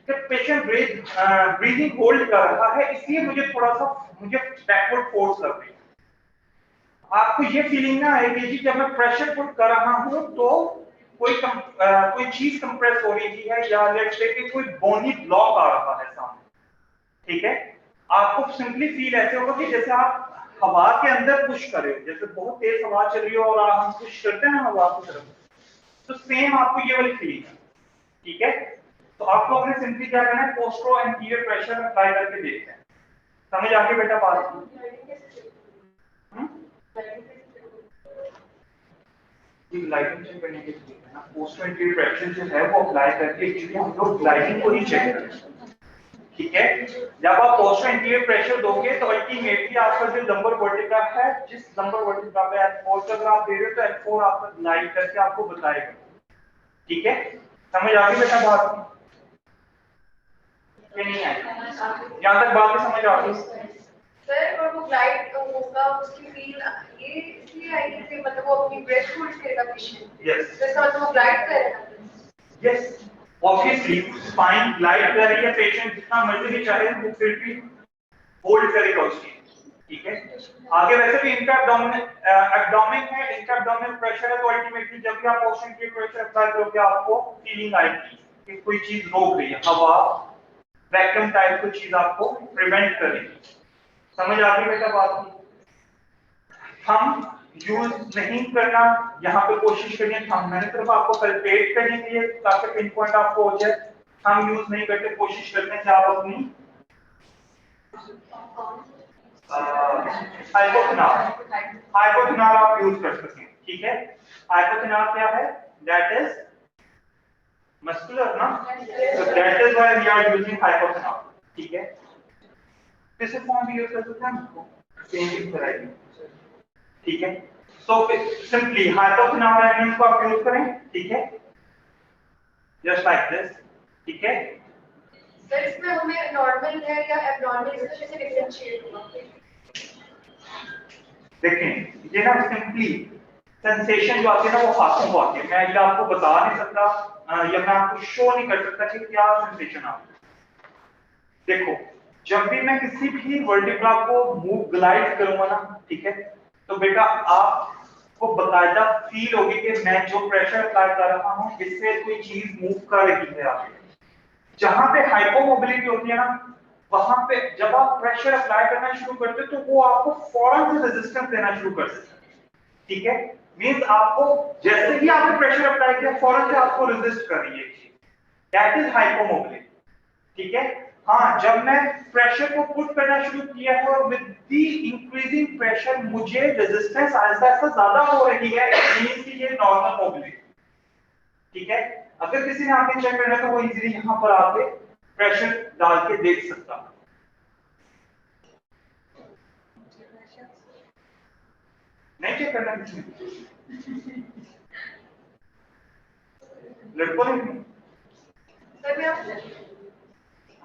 जब पेशेंट ब्रीदिंग होल्ड कर रहा है, इसलिए मुझे बैकवर्ड फोर्स लग रही है। आपको ये फीलिंग ना आएगी कि जब मैं प्रेशर पुट कर रहा हूं तो कोई चीज कंप्रेस हो रही है या लेट्स से कि कोई बोनी ब्लॉक आ रहा है सामने। ठीक है, आपको सिंपली फील ऐसे होगा कि जैसे आप हवा के अंदर पुश कर रहे हो, जैसे बहुत तेज हवा चल रही हो और हम पुश करते हैं ना हवा की तरफ, तो सेम आपको ये वाली फीलिंग है। ठीक है, तो आप लोगों ने सिंपली क्या करना है, पोस्टरो एंटीरियर प्रेशर अप्लाई करके देखते हैं। समझ आ गई बेटा बात? ग्लाइडिंग चेक करने के लिए है ना, पोस्टरो एंटीरियर प्रेशर जो है वो अप्लाई करके एक्चुअली हम लोग ग्लाइडिंग को ही चेक करते हैं। ठीक है, जब आप पोस्टरो एंटीरियर प्रेशर दोगे तो अल्टीमेटली आपका जो लंबर वर्टिब्रा है, जिस लंबर वर्टिब्रा पे L4 अगर आप दे रहे हो तो L4 आपका ग्लाइड करके आपको बताएगा। ठीक है, समझ आ गई बेटा बात? ये नहीं आई? यहाँ तक बात समझ आ गई? सर और वो ग्लाइड होगा, उसकी फील ये इसलिए आई है कि मतलब वो अपनी ब्रेथ होल्ड करेगा पेशेंट। यस, जैसा मतलब वो ग्लाइड करेगा। यस, ऑब्वियसली स्पाइन ग्लाइड कर रही है, पेशेंट जितना मर्जी भी चाहे वो फिर भी होल्ड करेगा उसकी। ठीक है, आगे वैसे भी एब्डोमेन है, इंट्राएब्डोमिनल प्रेशर है, तो अल्टीमेटली जब भी आप पोस्टरो एंटीरियर प्रेशर अप्लाई करोगे आपको फीलिंग आएगी कि कोई चीज रोक रही है, हवा वैक्यूम टाइप की चीज आपको प्रिवेंट करेगी। समझ आ गई बेटा बात? हम यूज नहीं करना, यहाँ पे कोशिश करनी है हम, मैंने सिर्फ आपको कैलकुलेट करने के लिए ताकि पिन पॉइंट आपको हो जाए, हम यूज नहीं करते, कोशिश करते हैं कि आप अपनी हाइपोथेनॉल आप यूज कर सकते हैं। ठीक है, हाइपोथेनॉल क्या है, दैट इज मस्कुलर ना, so that is why we are using hypothenon। ठीक है, किस फॉर्म में यूज कर सकते हैं इसको, सेम कराइए। ठीक है, सो सिंपली हाइपोथेनॉल एलिमेंट को आप यूज करें। ठीक है, जस्ट लाइक दिस। ठीक है सर इसमें हमें नॉर्मल है या एब्नॉर्मल इसमें कैसे डिफरेंशिएट होगा? देखें, ये ना सिंपली सेंसेशन जो आती है ना वो हाथों को आती है, मैं ये आपको बता नहीं सकता या मैं आपको शो नहीं कर सकता कि क्या सेंसेशन आती है। देखो, जब भी मैं किसी भी वर्टिब्रा को मूव ग्लाइड करूंगा ना, ठीक है, तो बेटा आपको बकायदा फील होगी कि मैं जो प्रेशर अप्लाई कर रहा हूं इससे कोई चीज मूव कर रही है आगे। जहां पे हाइपोमोबिलिटी होती है ना, वहां पे जब आप प्रेशर अप्लाई करना शुरू करते हो तो वो आपको फौरन से रेजिस्टेंस देना शुरू कर देता है। ठीक है, मींस आपको जैसे ही आपने प्रेशर अप्लाई किया फौरन से आपको रेजिस्ट कर रही है, दैट इज हाइपोमोबिलिटी। ठीक है, हाँ, जब मैं प्रेशर को पुट करना शुरू किया है और विद द इंक्रीजिंग प्रेशर मुझे रेजिस्टेंस आहिस्ता आहिस्ता ज्यादा हो रही है, इट मींस कि ये नॉर्मल मोबिलिटी। ठीक है, अगर किसी ने आगे चेक करना है तो वो इजीली यहां पर आके प्रेशर डाल के देख सकता है। नहीं चेक करना किसी ने, लड़कों ने सर मैं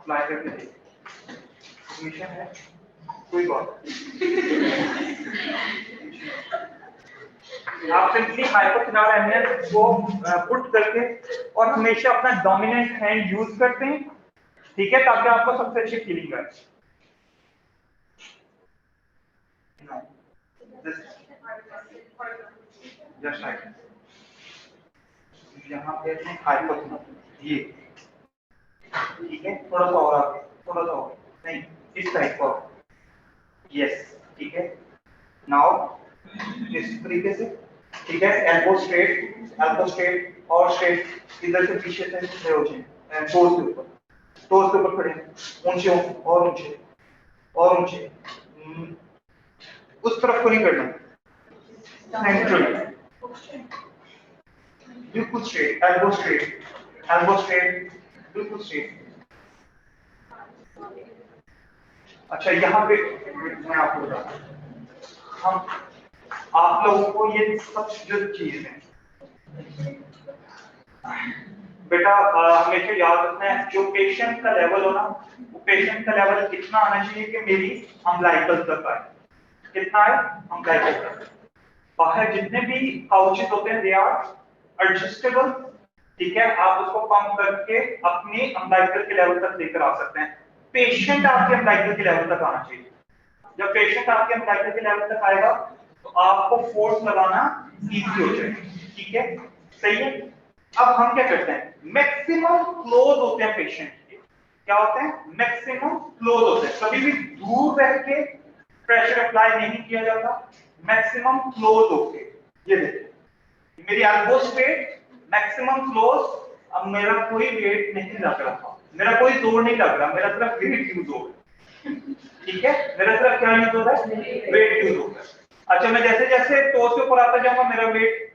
अप्लाई करके देखिए, मिशन है कोई बात आप सिंपली हाइपोथेनल एमिनेंस को पुट करके और हमेशा अपना डोमिनेंट हैंड यूज करते हैं, ठीक है, ताकि आपको सबसे अच्छी फीलिंग आए। जस्ट लाइक यहाँ पे हाइपोथेनल ये, ठीक है, थोड़ा सा और आगे, थोड़ा सा और, नहीं इस टाइप का, यस, ठीक है। नाउ इस तरीके से, ठीक है, एल्बो स्ट्रेट और स्ट्रेट, इधर से पीछे से खड़े हो जाए, टोस के ऊपर खड़े, ऊंचे और ऊंचे और ऊंचे, उस तरफ को नहीं करना, बिल्कुल स्ट्रेट, एल्बो स्ट्रेट, बिल्कुल स्ट्रेट। अच्छा यहाँ पे मैं आपको बताता हूँ, हम आप लोगों को ये सब जो चीज है बेटा हमेशा याद रखना है, जो पेशेंट का लेवल हो ना, वो पेशेंट का लेवल कितना आना चाहिए कि मेरी अम्बिलिकल तक आए, कितना है अम्बिलिकल तक। बाहर जितने भी पाउचेस होते हैं दे आर एडजस्टेबल, ठीक है, आप उसको पंप करके अपनी अम्बिलिकल के लेवल तक लेकर आ सकते हैं। पेशेंट आपके अम्बिलिकल के लेवल तक आना चाहिए। जब पेशेंट आपके अम्बिलिकल के लेवल तक आएगा तो आपको फोर्स लगाना इजी हो जाएगा, ठीक है, सही है। अब हम क्या करते हैं, मैक्सिमम क्लोज होते हैं पेशेंट के, क्या होते हैं, मैक्सिमम क्लोज होते हैं, कभी भी दूर रह के प्रेशर अप्लाई नहीं किया जाता, मैक्सिमम क्लोज होके, ये देखिए मेरी एल्बो स्ट्रेट, मैक्सिमम क्लोज। अब मेरा कोई वेट नहीं लग रहा, मेरा कोई जोर नहीं लग रहा, मेरा सिर्फ वेट यूज हो रहा है, ठीक है, मेरा सिर्फ क्या यूज हो रहा है, वेट यूज हो रहा है। अच्छा मैं जैसे जैसे टोस के ऊपर आता जाऊंगा मेरा वेट,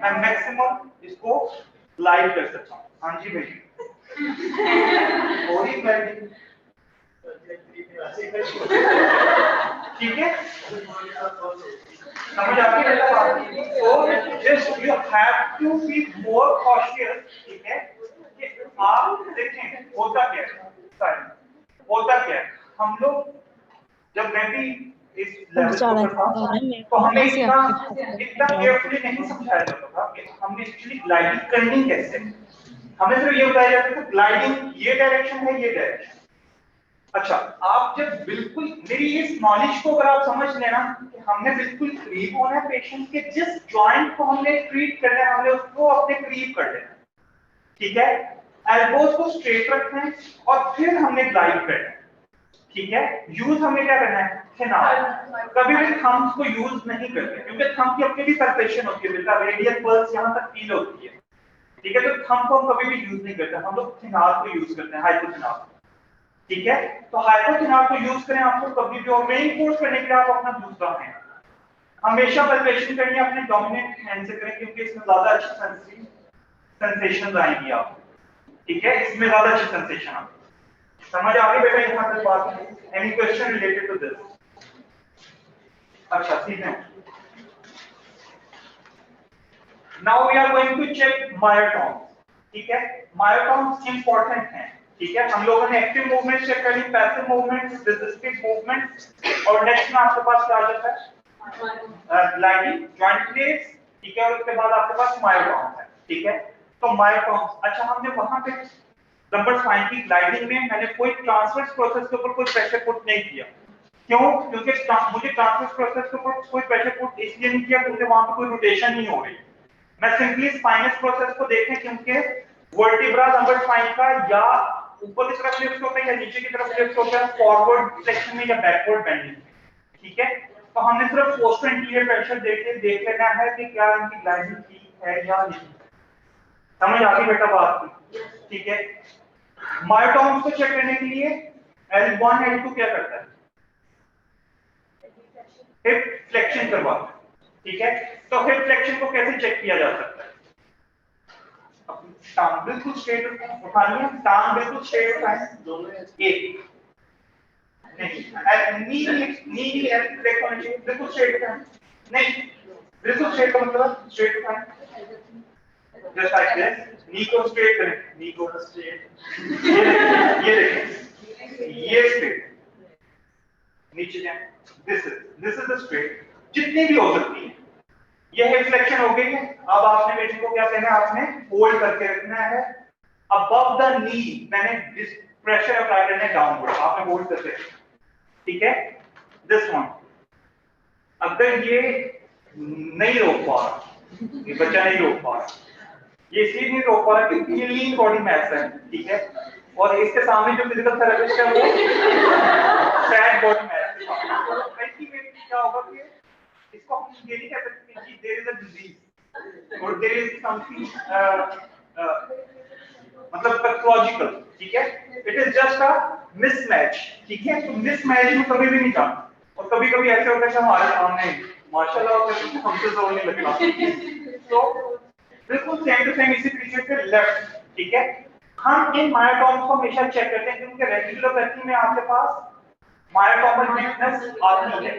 मैं मैक्सिमम इसको लाइव कर सकता हूँ। हाँ जी भाई ठीक है, समझ आ गई बात? तो just you have to be more cautious, ठीक है, कि आप देखें होता क्या है, होता क्या है, हम लोग जब मैं भी इस लेवल पर था तो हमें इतना केयरफुली नहीं समझाया जाता था कि हमने एक्चुअली ग्लाइडिंग करनी कैसे। हमें सिर्फ ये बताया जाता था ग्लाइडिंग ये डायरेक्शन है, ये डायरेक्शन। अच्छा आप जब बिल्कुल मेरी इस नॉलेज को अगर आप समझ लेना कि हमने बिल्कुल करीब होना है पेशेंट के, जिस जॉइंट को हमने ट्रीट करना है हमने उसको अपने करीब कर लेना, ठीक है, एल्बोज को स्ट्रेट रखना है और फिर हमने ग्लाइड करना है, ठीक है। यूज हमें क्या करना है, थिनार, कभी भी थंब्स को यूज नहीं करते क्योंकि थंब की अपनी भी पल्पेशन होती है बेटा, रेडियल पल्स यहां तक फील होती है, ठीक है, तो थंब को हम कभी भी यूज नहीं करते, हम लोग थिनार को यूज करते हैं, हाइपोथिनार, ठीक है। तो हाइपोथिनार को यूज करें आपको कभी भी, और रेनफोर्स करने के लिए आप अपना दूसरा हैंड हमेशा पल्पेशन करनी अपने डोमिनेंट हैंड से करें क्योंकि इसमें ज्यादा अच्छी सेंसेशन आएंगी आपको, ठीक है, इसमें ज्यादा अच्छी सेंसेशन आएगी। समझ आ गई बेटा यहाँ तक बात? Any question related to this? अच्छा ठीक है, now we are going to check myotomes, ठीक है, मायोटॉन्स इंपॉर्टेंट हैं, ठीक है। हम लोगों ने एक्टिव मूवमेंट चेक कर ली, पैसिव मूवमेंट, रेजिस्टिव मूवमेंट, और नेक्स्ट में आपके पास क्या आ जाता है, ग्लाइडिंग, जॉइंट प्लेट्स, ठीक है, और उसके बाद आपके पास मायोटॉन्स है, ठीक है। तो मायोटॉन्स, अच्छा हमने वहां पे नंबर 5 की ग्लाइडिंग में मैंने कोई ट्रांसवर्स प्रोसेस के ऊपर कोई प्रेशर पुट नहीं किया, क्यों, क्योंकि मुझे ट्रांसवर्स प्रोसेस के ऊपर कोई प्रेशर पुट इसलिए नहीं किया क्योंकि वहां पे कोई रोटेशन नहीं हो रही, मैं सिंपली स्पाइनस प्रोसेस को देखें क्योंकि वर्टिब्रा नंबर 5 का या ऊपर की तरफ लिफ्ट होता है या नीचे की तरफ लिफ्ट होता है, फॉरवर्ड फ्लेक्शन में या बैकवर्ड बेंडिंग में, ठीक है। तो हमने सिर्फ पोस्टर इंटीरियर प्रेशर देख लेना है कि क्या इनकी ग्लाइडिंग ठीक है या नहीं। समझ आ गई बेटा बात की, ठीक है। मायोटॉन्स को चेक करने के लिए L1 L2 क्या करता है, हिप फ्लेक्शन करवाता है, ठीक है। तो हिप फ्लेक्शन को कैसे चेक किया जा सकता है, टांग बिल्कुल स्ट्रेट उठानी है, टांग बिल्कुल स्ट्रेट उठाएं, एक नहीं नी फ्लेक्स होनी चाहिए, बिल्कुल स्ट्रेट उठाएं, नहीं बिल्कुल स्ट्रेट का मतलब स्ट्रेट उठाएं, जस्ट लाइक दिस, नी को स्ट्रेट करें, नी को स्ट्रेट, ये देखें, ये स्ट्रेट, नीचे जाएं, दिस इज द स्ट्रेट, जितनी भी हो सकती है। ये हिप फ्लेक्शन हो गई है। अब आपने बेटे को क्या करना है, आपने होल्ड करके रखना है अबव द नी, मैंने प्रेशर अप्लाई करना है डाउनवर्ड, आपने होल्ड करके रखना, ठीक है, दिस वन। अगर ये नहीं रोक पा रहा, ये बच्चा नहीं रोक पा रहा, ये इसलिए नहीं रोक पा रहा क्योंकि ये लीन बॉडी मैस है, ठीक है, और इसके सामने जो फिजिकल थेरेपिस्ट है वो फैट बॉडी मैस है। तो अल्टीमेटली क्या होगा कि इसको हम ये नहीं कह सकते कि देयर इज अ डिजीज और देयर इज समथिंग मतलब पैथोलॉजिकल, ठीक है, it is just a mismatch, ठीक है। तो मिसमैच में कभी भी नहीं जाना, और कभी कभी ऐसे होता है कि हमारे सामने माशाल्लाह हमसे जोर नहीं लगता, तो बिल्कुल सेम टू सेम इसी तरीके से लेफ्ट, ठीक है। हम इन मायोटॉम्स को हमेशा चेक करते हैं क्योंकि रेडिकुलोपैथी में आपके पास मायोटॉमल वीकनेस आती है,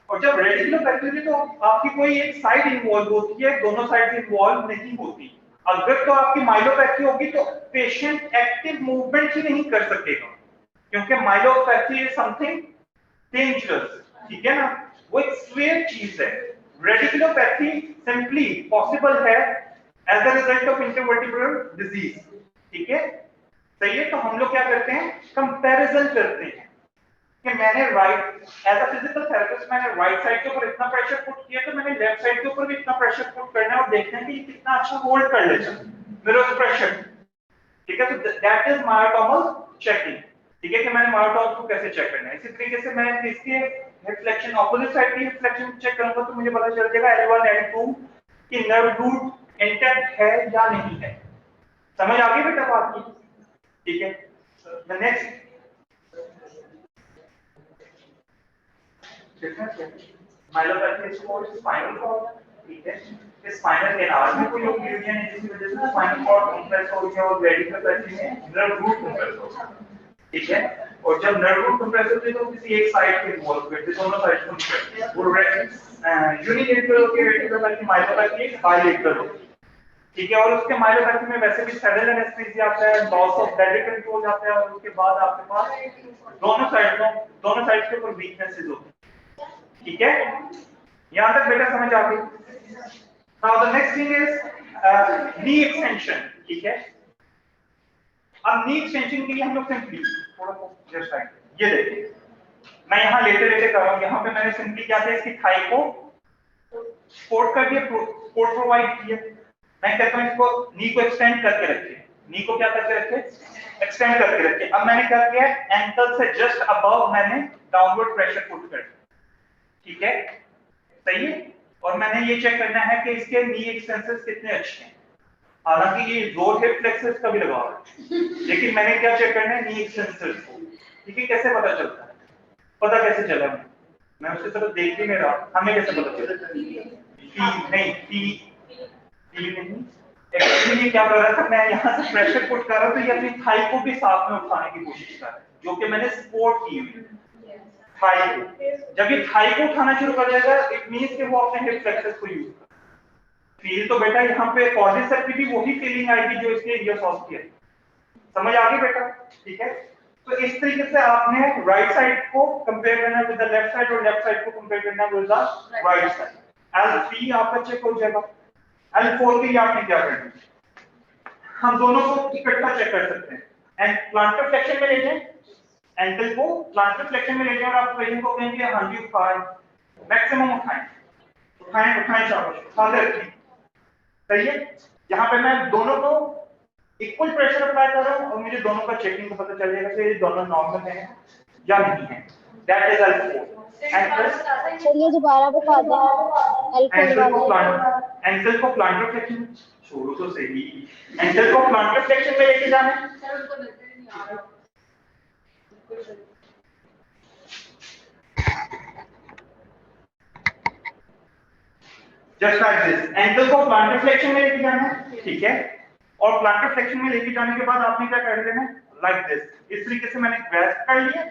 और जब रेडिकुलोपैथी में तो आपकी कोई एक साइड इन्वॉल्व होती है, दोनों साइड इन्वॉल्व नहीं होती। अगर तो आपकी माइलोपैथी होगी तो पेशेंट एक्टिव मूवमेंट ही नहीं कर सकेगा, क्योंकि माइलोपैथी इज समथिंग डेंजरस, ठीक है ना, वो एक स्वेयर चीज है। रेडिकुलोपैथी सिंपली पॉसिबल है as a result of intervertebral disease, ठीक है, सही है। तो हम लोग क्या करते हैं, कंपैरिजन करते हैं कि मैंने right as a physical therapist मैंने राइट साइड के ऊपर इतना प्रेशर पुट किया तो मैंने लेफ्ट साइड के ऊपर भी इतना प्रेशर पुट करना है और देखना है कि ये कितना अच्छा होल्ड कर लेता है मेरा प्रेशर, ठीक है। तो दैट इज मायोटॉमल चेकिंग, ठीक है, कि मैंने मायोटॉम को कैसे चेक करना है। इसी तरीके से मैं इसके रिफ्लेक्शन ऑपोजिट साइड की रिफ्लेक्शन चेक करूंगा तो मुझे पता चल जाएगा L1 L2 कि नर्व रूट इंटैक्ट है या नहीं है। समझ आ गई बेटा बात की, ठीक है। The next myelopathy is called spinal cord, ठीक है। इस स्पाइनल कैनाल में कोई ओक्लूजन है जिसकी वजह से स्पाइनल कॉर्ड कंप्रेस हो गया और रेडिकुलोपैथी में नर्व रूट कंप्रेस हो गया, ठीक है। और जब नर्व रूट कंप्रेस होते हैं तो किसी एक साइड पे इन्वॉल्व करते हैं, दोनों साइड कंप्रेस, वो यूनिलेटरल के रेडिकुलोपैथी माइलोपैथी बाइलेटरल होती है, ठीक है। और उसके माइलोपैथी में वैसे भी सडन एनेस्थीसिया आता है, लॉस ऑफ ब्लड कंट्रोल जाता है, और उसके बाद आपके पास दोनों साइड के ऊपर वीकनेसेस होती है, ठीक है। यहां तक बेटा समझ आ गई। Now the next thing is knee extension, ठीक है। अब नी एक्सटेंशन के लिए हम लोग सिंपली थोड़ा सा जस्ट लाइक ये देखिए, मैं यहां लेटे लेटे कर रहा हूं, यहां पे मैंने सिंपली क्या किया, इसकी थाई को सपोर्ट कर दिया, सपोर्ट प्रोवाइड किया। मैं कहता हूं इसको नी को एक्सटेंड करके रखिए, नी को क्या करके रखिए, एक्सटेंड करके रखिए। अब मैंने क्या किया, एंकल से जस्ट अबव मैंने डाउनवर्ड प्रेशर पुट कर दिया, ठीक है, सही है। और मैंने ये चेक करना है कि इसके नी एक्सटेंसर्स कितने अच्छे हैं, हालांकि ये दो हिप फ्लेक्सर्स का भी लगा हुआ है, लेकिन मैंने क्या चेक करना है, नी एक्सटेंसर्स को, ठीक है। कैसे पता चलता है, पता कैसे चला, मैं उसकी तरफ देख ही नहीं रहा, हमें कैसे पता चलता है, नहीं एक्चुअली क्या कर रहा था, मैं यहाँ से प्रेशर पुट कर रहा था, ये अपनी थाई को भी साथ में उठाने की कोशिश कर रहा है, जो कि मैंने सपोर्ट की हुई थाई को। जब ये थाई को उठाना शुरू कर देगा इट मींस कि वो अपने हिप फ्लेक्सर्स को यूज कर फील, तो बेटा यहाँ पे क्वाड्रिसेप की भी वही फीलिंग आएगी जो इसने ईयर सॉल्व किया। समझ आ गई बेटा, ठीक है। तो इस तरीके से आपने राइट साइड को कंपेयर करना विद द लेफ्ट साइड और लेफ्ट साइड को कंपेयर करना with the right side. L3 आपका चेक हो जाएगा, L4 के लिए आपने क्या करना है, हम दोनों को इकट्ठा चेक कर सकते हैं। एंड प्लांटर फ्लेक्शन में ले जाएं, एंकल को प्लांटर फ्लेक्शन में ले जाएं और आप पेशेंट को कहेंगे हां जी उठाएं, मैक्सिमम उठाएं, उठाएं उठाएं, शाबाश, उठा दे, सही है। यहाँ पे मैं दोनों को इक्वल प्रेशर अप्लाई कर रहा हूं और मुझे दोनों का चेकिंग को पता चल जाएगा कि ये दोनों नॉर्मल हैं या नहीं है, दैट इज L4। चलिए दोबारा बता दें, एंकल को प्लांटर फ्लेक्शन छोड़ो तो सही, एंकल को प्लांटर फ्लेक्शन में लेके जाना है, जस्ट लाइक दिस, एंकल को प्लांटर फ्लेक्शन में लेके जाना है, ठीक है। और प्लांटर फ्लेक्शन में लेके जाने के बाद आपने क्या कर देना, लाइक दिस, इस तरीके से मैंने ग्रैस्प कर लिया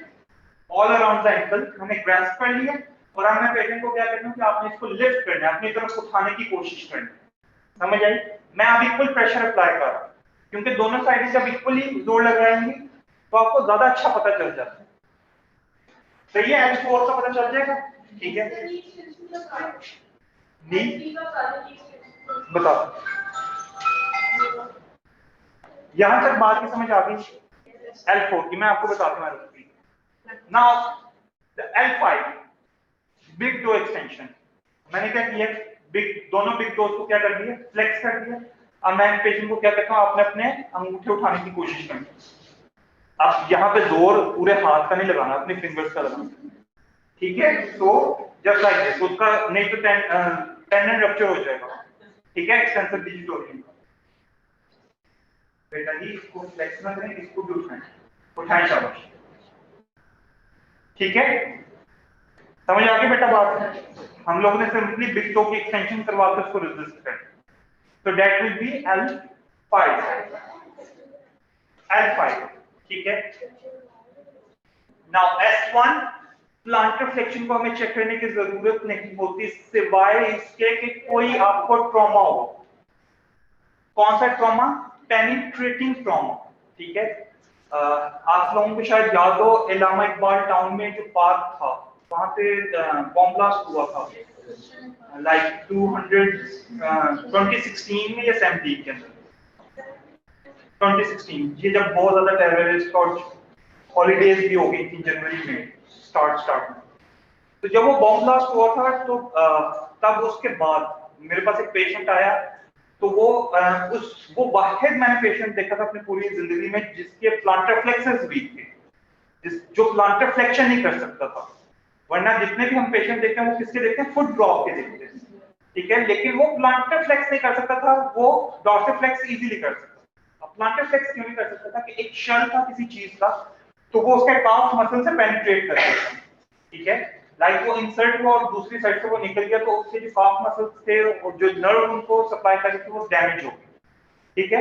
ऑल अराउंड द एंकल, मैंने ग्रैस्प कर लिया। और अब मैं पेशेंट को क्या करना है कि आपने इसको लिफ्ट करना है, अपनी तरफ उठाने की कोशिश करनी है, समझ आई? मैं अब इक्वल प्रेशर अप्लाई कर रहा हूं, क्योंकि दोनों साइड जब इक्वली जोर लगाएंगे तो आपको ज्यादा अच्छा पता चल जाता है। तो ये H4 का पता चल जाएगा, ठीक है? डी बताओ, यहां तक बात की समझ आ गई? L4 की मैं आपको बताता हूं। Now the L5 big toe extension, मैंने क्या किया, दोनों बिग टोज को क्या कर दिया, फ्लेक्स कर दिया। अब मैं पेशेंट को क्या कहता हूं, अपने अपने अंगूठे उठाने की कोशिश करें। अब यहाँ पे जोर पूरे हाथ का नहीं लगाना, अपने फिंगर्स का लगाना, ठीक है? तो जस्ट लाइक दिस, उसका नहीं तो टेंडन रप्चर हो जाएगा, ठीक है? एक्सटेंसिव डिजिटोरियम बेटा जी, इसको फ्लेक्स ना करें, इसको भी उठाएं, शाबाश, ठीक है? समझ आ गई बेटा बात? हम लोगों ने सिंपली बिग टो की एक्सटेंशन करवा कर उसको रेजिस्ट कर, तो दैट विल बी L5, ठीक है? नाउ S1 प्लांटर फ्लेक्शन को हमें चेक करने की जरूरत नहीं होती सिवाय इसके कि कोई आपको ट्रॉमा हो। कौन सा ट्रॉमा? पेनिट्रेटिंग ट्रॉमा, ठीक है? आप लोगों को शायद याद हो, इलामा इकबाल टाउन में जो पार्क था, वहां पे बॉम्ब ब्लास्ट हुआ था, लाइक 2016 में या 17 के अंदर, 2016, ये जब बहुत ज्यादा टेररिस्ट और हॉलीडेज भी हो गई थी जनवरी में, स्टार्ट में। तो जब वो बॉम्ब ब्लास्ट हुआ था तो तब उसके बाद मेरे पास एक पेशेंट आया, तो वो वाहिद मैंने पेशेंट देखा था अपनी पूरी जिंदगी में जिसके प्लांटर फ्लेक्सेस वीक थे, जो प्लांटर फ्लेक्शन नहीं कर सकता था। वरना जितने भी हम पेशेंट देखते हैं वो किसके देखते हैं, फुट ड्रॉप के देखते हैं, ठीक है? लेकिन वो प्लांटर फ्लेक्स नहीं कर सकता था, वो डॉर्सिफ्लेक्स इजीली कर सकता था। अब प्लांटर फ्लेक्स क्यों नहीं कर सकता था? कि एक शेल था किसी चीज का, तो वो उसके काफ मसल से पेनिट्रेट कर सकता था, ठीक है? लाइक वो इंसर्ट हुआ और दूसरी साइड से वो निकल गया, तो उसके जो काफ मसल्स थे और जो नर्व उनको सप्लाई कर रही थी वो डैमेज हो गई, ठीक है?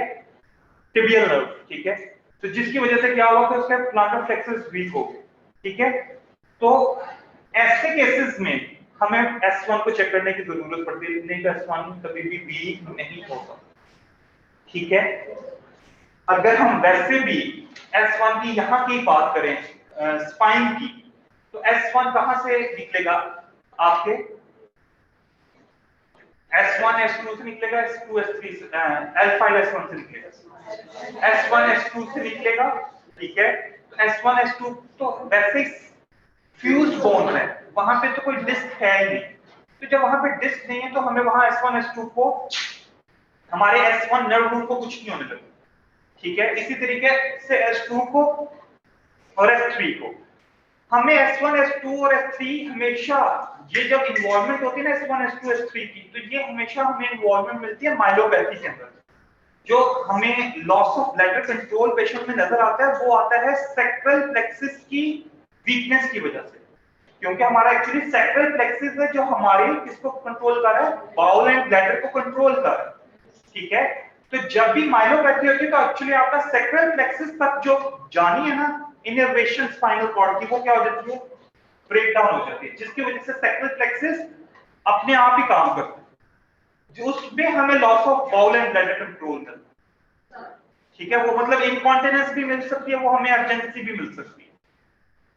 टिबियल नर्व, ठीक है? तो जिसकी वजह से क्या हुआ कि उसके प्लांटर फ्लेक्सेस वीक हो गए, ठीक है? तो ऐसे केसेस में हमें S1 को चेक करने की जरूरत पड़ती है, नहीं तो S1 कभी भी वीक नहीं होता, ठीक है? अगर हम वैसे भी S1 की यहाँ की बात करें स्पाइन की, तो S1 कहां से निकलेगा आपके? S1 S2 से निकलेगा, S2 S3 से, L5 S1 से निकलेगा, S1 S2 से निकलेगा, ठीक है? तो S1 S2 तो वैसे फ्यूज बोन है, वहां पे तो कोई डिस्क है ही नहीं, तो जब वहां पे डिस्क नहीं है तो हमें वहां S1 S2 को, हमारे S1 नर्व रूट को कुछ नहीं होने देगा, ठीक है? इसी तरीके से S2 को और S3 को, हमें S1 S2 और S3 हमेशा, ये जब इन्वॉल्वमेंट होती है ना S1 S2 S3 की, तो ये हमेशा हमें इन्वॉल्वमेंट मिलती है माइलोपैथी के अंदर। जो हमें loss of bladder control patient में नजर आता है वो आता है सैक्रल प्लेक्सिस की वीकनेस की वजह से, क्योंकि हमारा एक्चुअली सैक्रल प्लेक्सिस है जो हमारी किसको कंट्रोल कर रहा है, बाउल एंड ब्लैडर को कंट्रोल कर रहा है, ठीक है? तो जब भी माइलोपैथी होती है तो एक्चुअली आपका सैक्रल प्लेक्सिस तक जो जानी है ना इनर्वेशन स्पाइनल कॉर्ड की, वो क्या हो जाती है, ब्रेक डाउन हो जाती है, जिसकी वजह से सैक्रल प्लेक्सिस अपने आप ही काम करता है, जो उसमें हमें loss of bowel and bladder control करता है, ठीक है? वो मतलब इनकॉन्टिनेंस भी मिल सकती है, वो हमें अर्जेंसी भी मिल सकती है,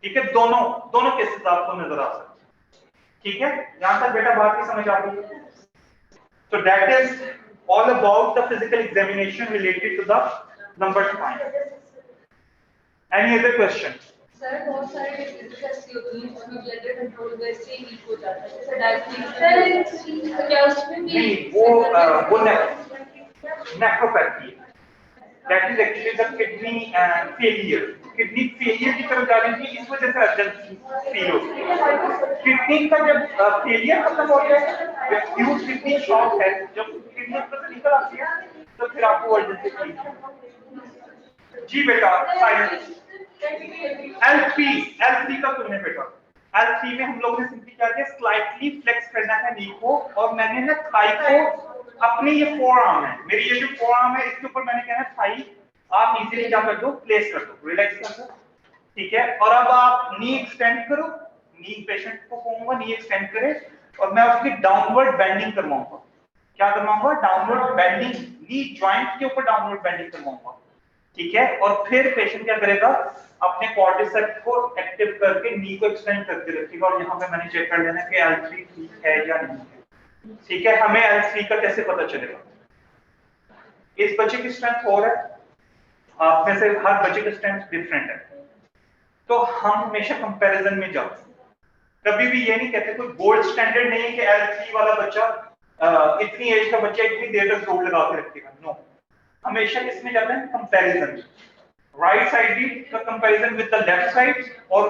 ठीक है? दोनों केसेस आपको नजर आ सकते हैं, ठीक है? यहां तक बेटा बात की समझ आ गई है? So that is all about the physical examination related to the number spine. Any other question? Sir बहुत सारे डिजीजेस ऐसी होती हैं जिसमें ब्लड कंट्रोल वैसे ही वीक हो जाता है, जैसे डायबिटीज, तो क्या उसमें भी नहीं, वो नेफ्रोपैथी है, that is actually the kidney failure. Kidney failure की तरफ जा रही थी, इस वजह से अर्जेंसी फील होती है। किडनी का जब फेलियर खत्म हो गया, जब फ्यूज किडनी शॉर्ट है, जब किडनी से निकल आती है तो फिर आपको अर्जेंसी फील। जी बेटा, साइलेंस L3 का सुनने बेटा, L3 में हम लोगों ने सिंपली क्या किया, स्लाइटली फ्लेक्स करना है नी को, और मैंने ना थाई को, अपनी ये फोर आर्म है, मेरी ये जो फोर आर्म है इसके ऊपर मैंने क्या है थाई, आप इजीली क्या कर दो, प्लेस कर दो, रिलैक्स कर दो, ठीक है? और अब आप नी एक्सटेंड करो, नी पेशेंट को कहूंगा नी एक्सटेंड करे, और मैं उसकी डाउनवर्ड बेंडिंग करवाऊंगा, क्या करवाऊंगा, डाउनवर्ड बेंडिंग, नी जॉइंट के ऊपर डाउनवर्ड बेंडिंग करवाऊंगा, ठीक है। और फिर पेशेंट क्या करेगा, अपने क्वाड्रिसेप्स को एक्टिव करके नी को एक्सटेंड करके रखेगा और यहाँ पे मैंने चेक कर लेना कि L3 ठीक है या नहीं है, ठीक है। हमें L3 का कैसे पता चलेगा, इस बच्चे की स्ट्रेंथ 4 है, आप में से हर बच्चे की स्ट्रेंथ डिफरेंट है, तो हम हमेशा कंपैरिजन में जाते हैं, कभी भी ये नहीं कहते, कोई गोल्ड स्टैंडर्ड नहीं है कि L3 वाला बच्चा इतनी एज का बच्चा इतनी देर तक दौड़ लगा के रखेगा, नो। हमेशा किसमें जाते हैं, कंपैरिजन, राइट साइड का comparison with the left side और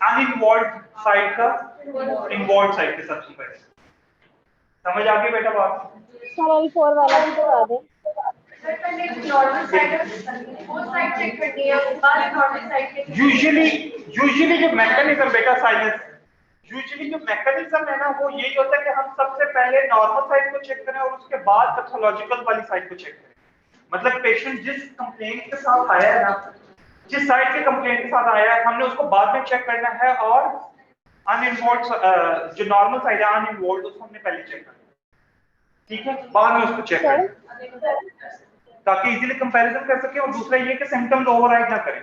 अनइन्वॉल्व्ड साइड का इन्वॉल्व्ड साइड के साथ कंपैरिजन। समझ आ गई बेटा बात? सर L4 वाला भी करवा दे। यूजुअली जो मैकेनिज्म बेटा साइलेंस, यूजुअली जो मैकेनिज्म है ना वो यही होता है कि हम सबसे पहले नॉर्मल साइड को चेक करें और उसके बाद पैथोलॉजिकल वाली साइड को चेक करें। मतलब पेशेंट जिस कंप्लेंट के साथ आया है ना, जिस साइड के कंप्लेंट के साथ आया है, हमने उसको बाद में चेक करना है, और अनइन्वॉल्व्ड जो नॉर्मल साइड है अनइन्वॉल्व्ड उसको हमने पहले चेक करना है, ठीक है, बाद में उसको चेक करना है ताकि इजीली कंपैरिजन कर सके। और दूसरा ये कि सिम्टम्स ओवरराइड ना करें,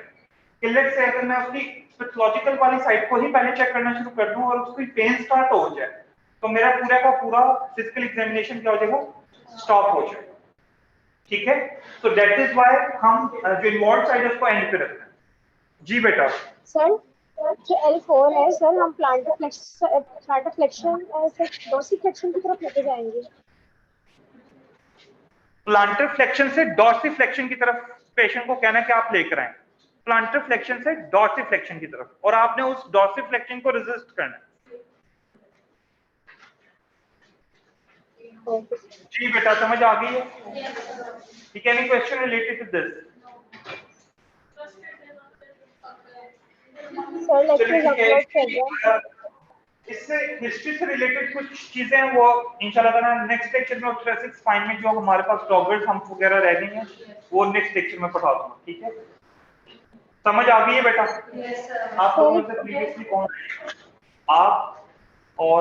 किलेट से अगर मैं उसकी पैथोलॉजिकल वाली साइड को ही पहले चेक करना शुरू कर दूं और उसकी पेन स्टार्ट हो जाए तो मेरा पूरा का पूरा फिजिकल एग्जामिनेशन क्या हो जाएगा, स्टॉप हो जाएगा, ठीक है। तो दैट इज व्हाई हम जो इन्वॉल्व्ड साइड है उसको एंड पे रखते हैं। जी बेटा। सर जो L4 है सर, हम प्लांटर फ्लेक्शन से डोर्सिफ्लेक्शन की तरफ लेके जाएंगे। प्लांटर फ्लेक्शन से डॉर्सिफ्लेक्शन की तरफ पेशेंट को कहना है कि आप लेकर आए, प्लांटर फ्लेक्शन से डॉर्सिफ्लेक्शन की तरफ, और आपने उस डॉर्सिफ्लेक्शन को रेजिस्ट करना है। जी बेटा समझ आ गई है? ठीक है, any question related to this? Sir lecture upload कर रहे हैं, इससे हिस्ट्री से रिलेटेड कुछ चीजें हैं वो इंशाल्लाह ताला नेक्स्ट लेक्चर में, थोरेसिक स्पाइन में जो हमारे पास डॉगर्स हम वगैरह रह गई हैं वो नेक्स्ट लेक्चर में पढ़ा दूंगा, ठीक है। समझ आ गई है बेटा? Yes sir. आप लोगों से प्रीवियसली कौन, आप और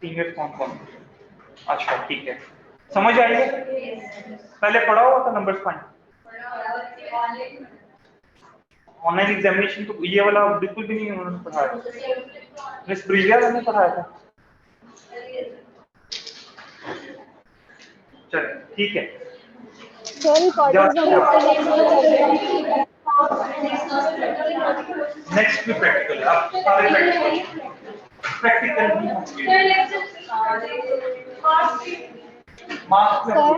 सीनियर कौन? अच्छा ठीक है, समझ आई है? पहले पढ़ा हुआ था नंबर फाइन, ऑनलाइन एग्जामिनेशन तो ये वाला बिल्कुल भी नहीं उन्होंने पढ़ाया, मिस प्रिया ने पढ़ाया था। चल ठीक है सर नेक्स्ट भी प्रैक्टिकल, आप सारे प्रैक्टिकल भी होंगे। सर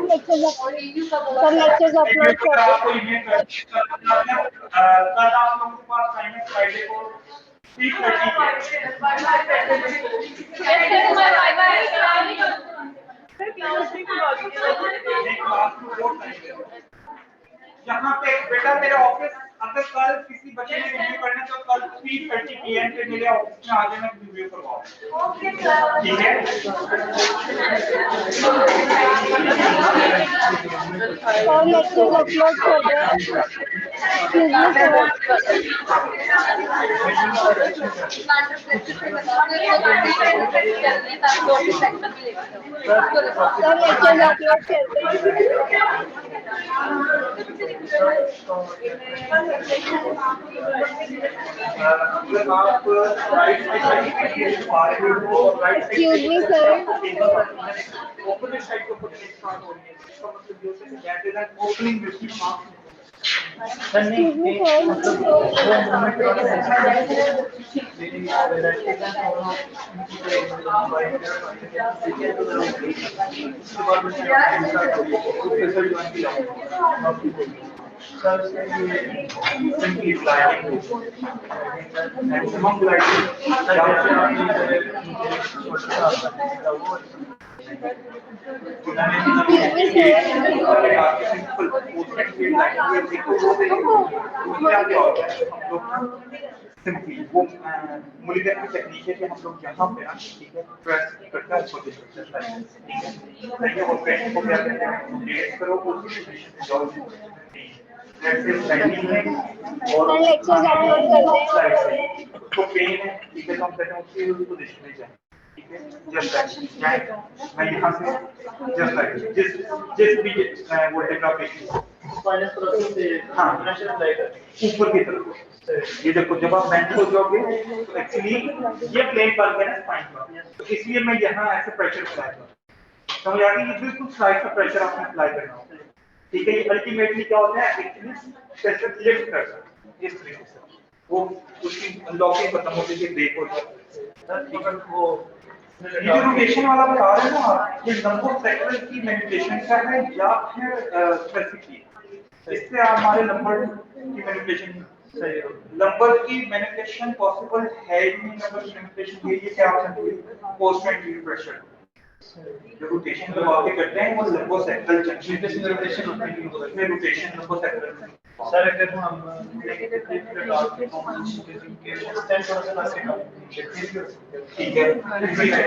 लेक्चर्स अपलोड कर दो। आपको ईमेल कर कल आप लोगों के पास टाइम है फ्राइडे को 3:30 यहाँ पे बेटा मेरे ऑफिस, अगर कल किसी बच्चे ने रिव्यू करना तो कल 3:30 PM पे मेरे ऑफिस में आ जाना, रिव्यू करवाओ, ठीक है। सर लेक्चर्स अपलोड कर दो। सर लेक्चर्स अपलोड कर excuse me sir, opposite side को स्टार्ट हो रही है, इसका मतलब ये होता है that is an opening which is excuse me simply gliding maximum gliding simply वो मूलिका की टेक्निक है कि हम लोग यहाँ पे ना, ठीक है, प्रेस करते हैं उसको ठीक है, वो पेन को क्या कहते हैं, रिलेट करो उसी पोजीशन पे जाओ, जैसे स्लाइडिंग है और लेक्चर्स अपलोड कर दें। तो पेन है, ठीक है, तो हम कहते हैं उसकी पोजीशन में जाए, ठीक जस्ट लाइक मैं यहाँ से जस्ट लाइक जिस भी वोल्टेज का फाइनेंस प्रोसेस से हाँ फाइनेंशियल लाइट ऊपर की तरफ ये देखो जब आप बेंड हो जाओगे तो एक्चुअली ये प्लेन पर है ना स्पाइन का, तो इसलिए मैं यहाँ ऐसे प्रेशर अप्लाई करूँ समझ आ गई। ये बिल्कुल साइड का प्रेशर आपने अप्लाई करना होता है, ठीक है। ये अल्टीमेटली क्या होता है एक्चुअली प्रेशर लिफ्ट करता है इस तरीके से, वो उसकी लॉकिंग खत्म होती है, ब्रेक हो जाता है, ठीक है। वो ये जो रोटेशन वाला बता रहे हैं ना, ये लंबो सेक्टर की मैनिपुलेशन का है या फिर स्पेसिफिक की, इससे हमारे नंबर की मैनिपुलेशन सही है। नंबर की मैनिपुलेशन पॉसिबल है ही नहीं, नंबर की मैनिपुलेशन ये क्या आप समझिए पोस्ट एंटीरियर प्रेशर जो रोटेशन करवा के करते हैं वो लंबो सेक्टर जंक्शन पे रोटेशन होती है, उसमें रोटेशन लंबो सेक्टर। सर अगर हम ठीक है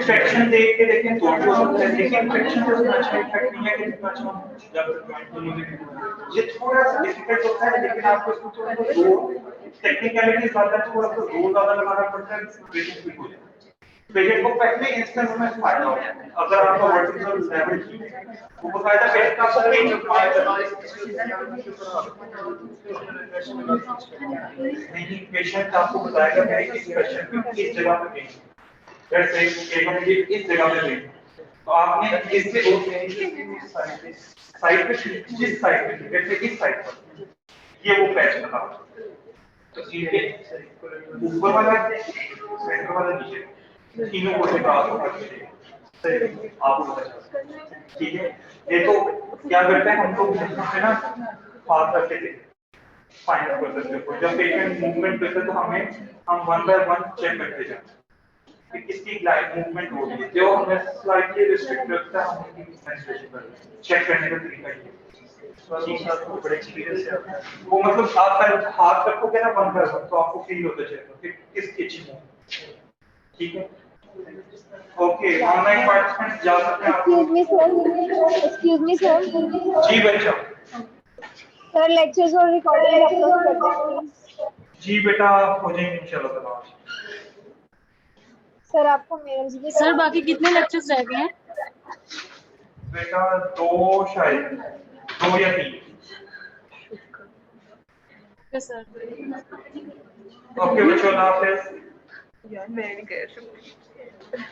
फ्रैक्शन देख के देखें तो भी हो सकता है, लेकिन फ्रैक्शन का उतना अच्छा इफेक्ट नहीं है कि जितना अच्छा जब ये थोड़ा सा डिफिकल्ट होता है, लेकिन आपको इसको थोड़ा टेक्निकलिटी ज्यादा थोड़ा सा जोर ज्यादा लगाना पड़ता है, पेशेंट भी हो जाए। पेशेंट को पहले इंस्टेंस में फायदा होगा अगर आपका वर्टिकल लेवल ठीक है, वो फायदा पेशेंट का नहीं पेशेंट आपको बताएगा मेरे इस प्रेशर पे इस जगह पे पेन जैसे एक मुझे इस जगह पे पेन, तो आपने इससे साइड पे जिस साइड पे जैसे इस साइड पर ये वो पैच लगा, तो इनके ऊपर वाला सेंटर वाला नीचे तीनों को से क्रॉस होकर आपको पता चलता है, ठीक है। ये तो क्या करते हैं हम लोग है ना हाथ रखते थे फाइनल प्रोसेस के ऊपर, जब पेशेंट मूवमेंट करते तो हम वन बाय वन चेक करते जाते कि किसकी ग्लाइड मूवमेंट हो रही है, जो हमें स्लाइटली रिस्ट्रिक्ट रखता है हम चेक करने का तरीका ये आपको बड़े एक्सपीरियंस है वो मतलब आप हाथ रखोगे ना वन बाय वन तो आपको फील होता जाएगा कि किस इचिंग हो, ठीक है। ओके ऑनलाइन पार्टिसिपेंट्स जा सकते हैं। एक्सक्यूज मी सर जी बच्चा सर लेक्चर्स और रिकॉर्डिंग अपलोड कर दें प्लीज। जी बेटा हो जाएंगे इंशाल्लाह ताला। सर आपको मेल्स भी सर बाकी कितने लेक्चर्स रह गए हैं? बेटा दो शायद 2 या 3। Okay sir. ओके बच्चों अल्लाह हाफिज़। यार मैं नहीं कह सकती।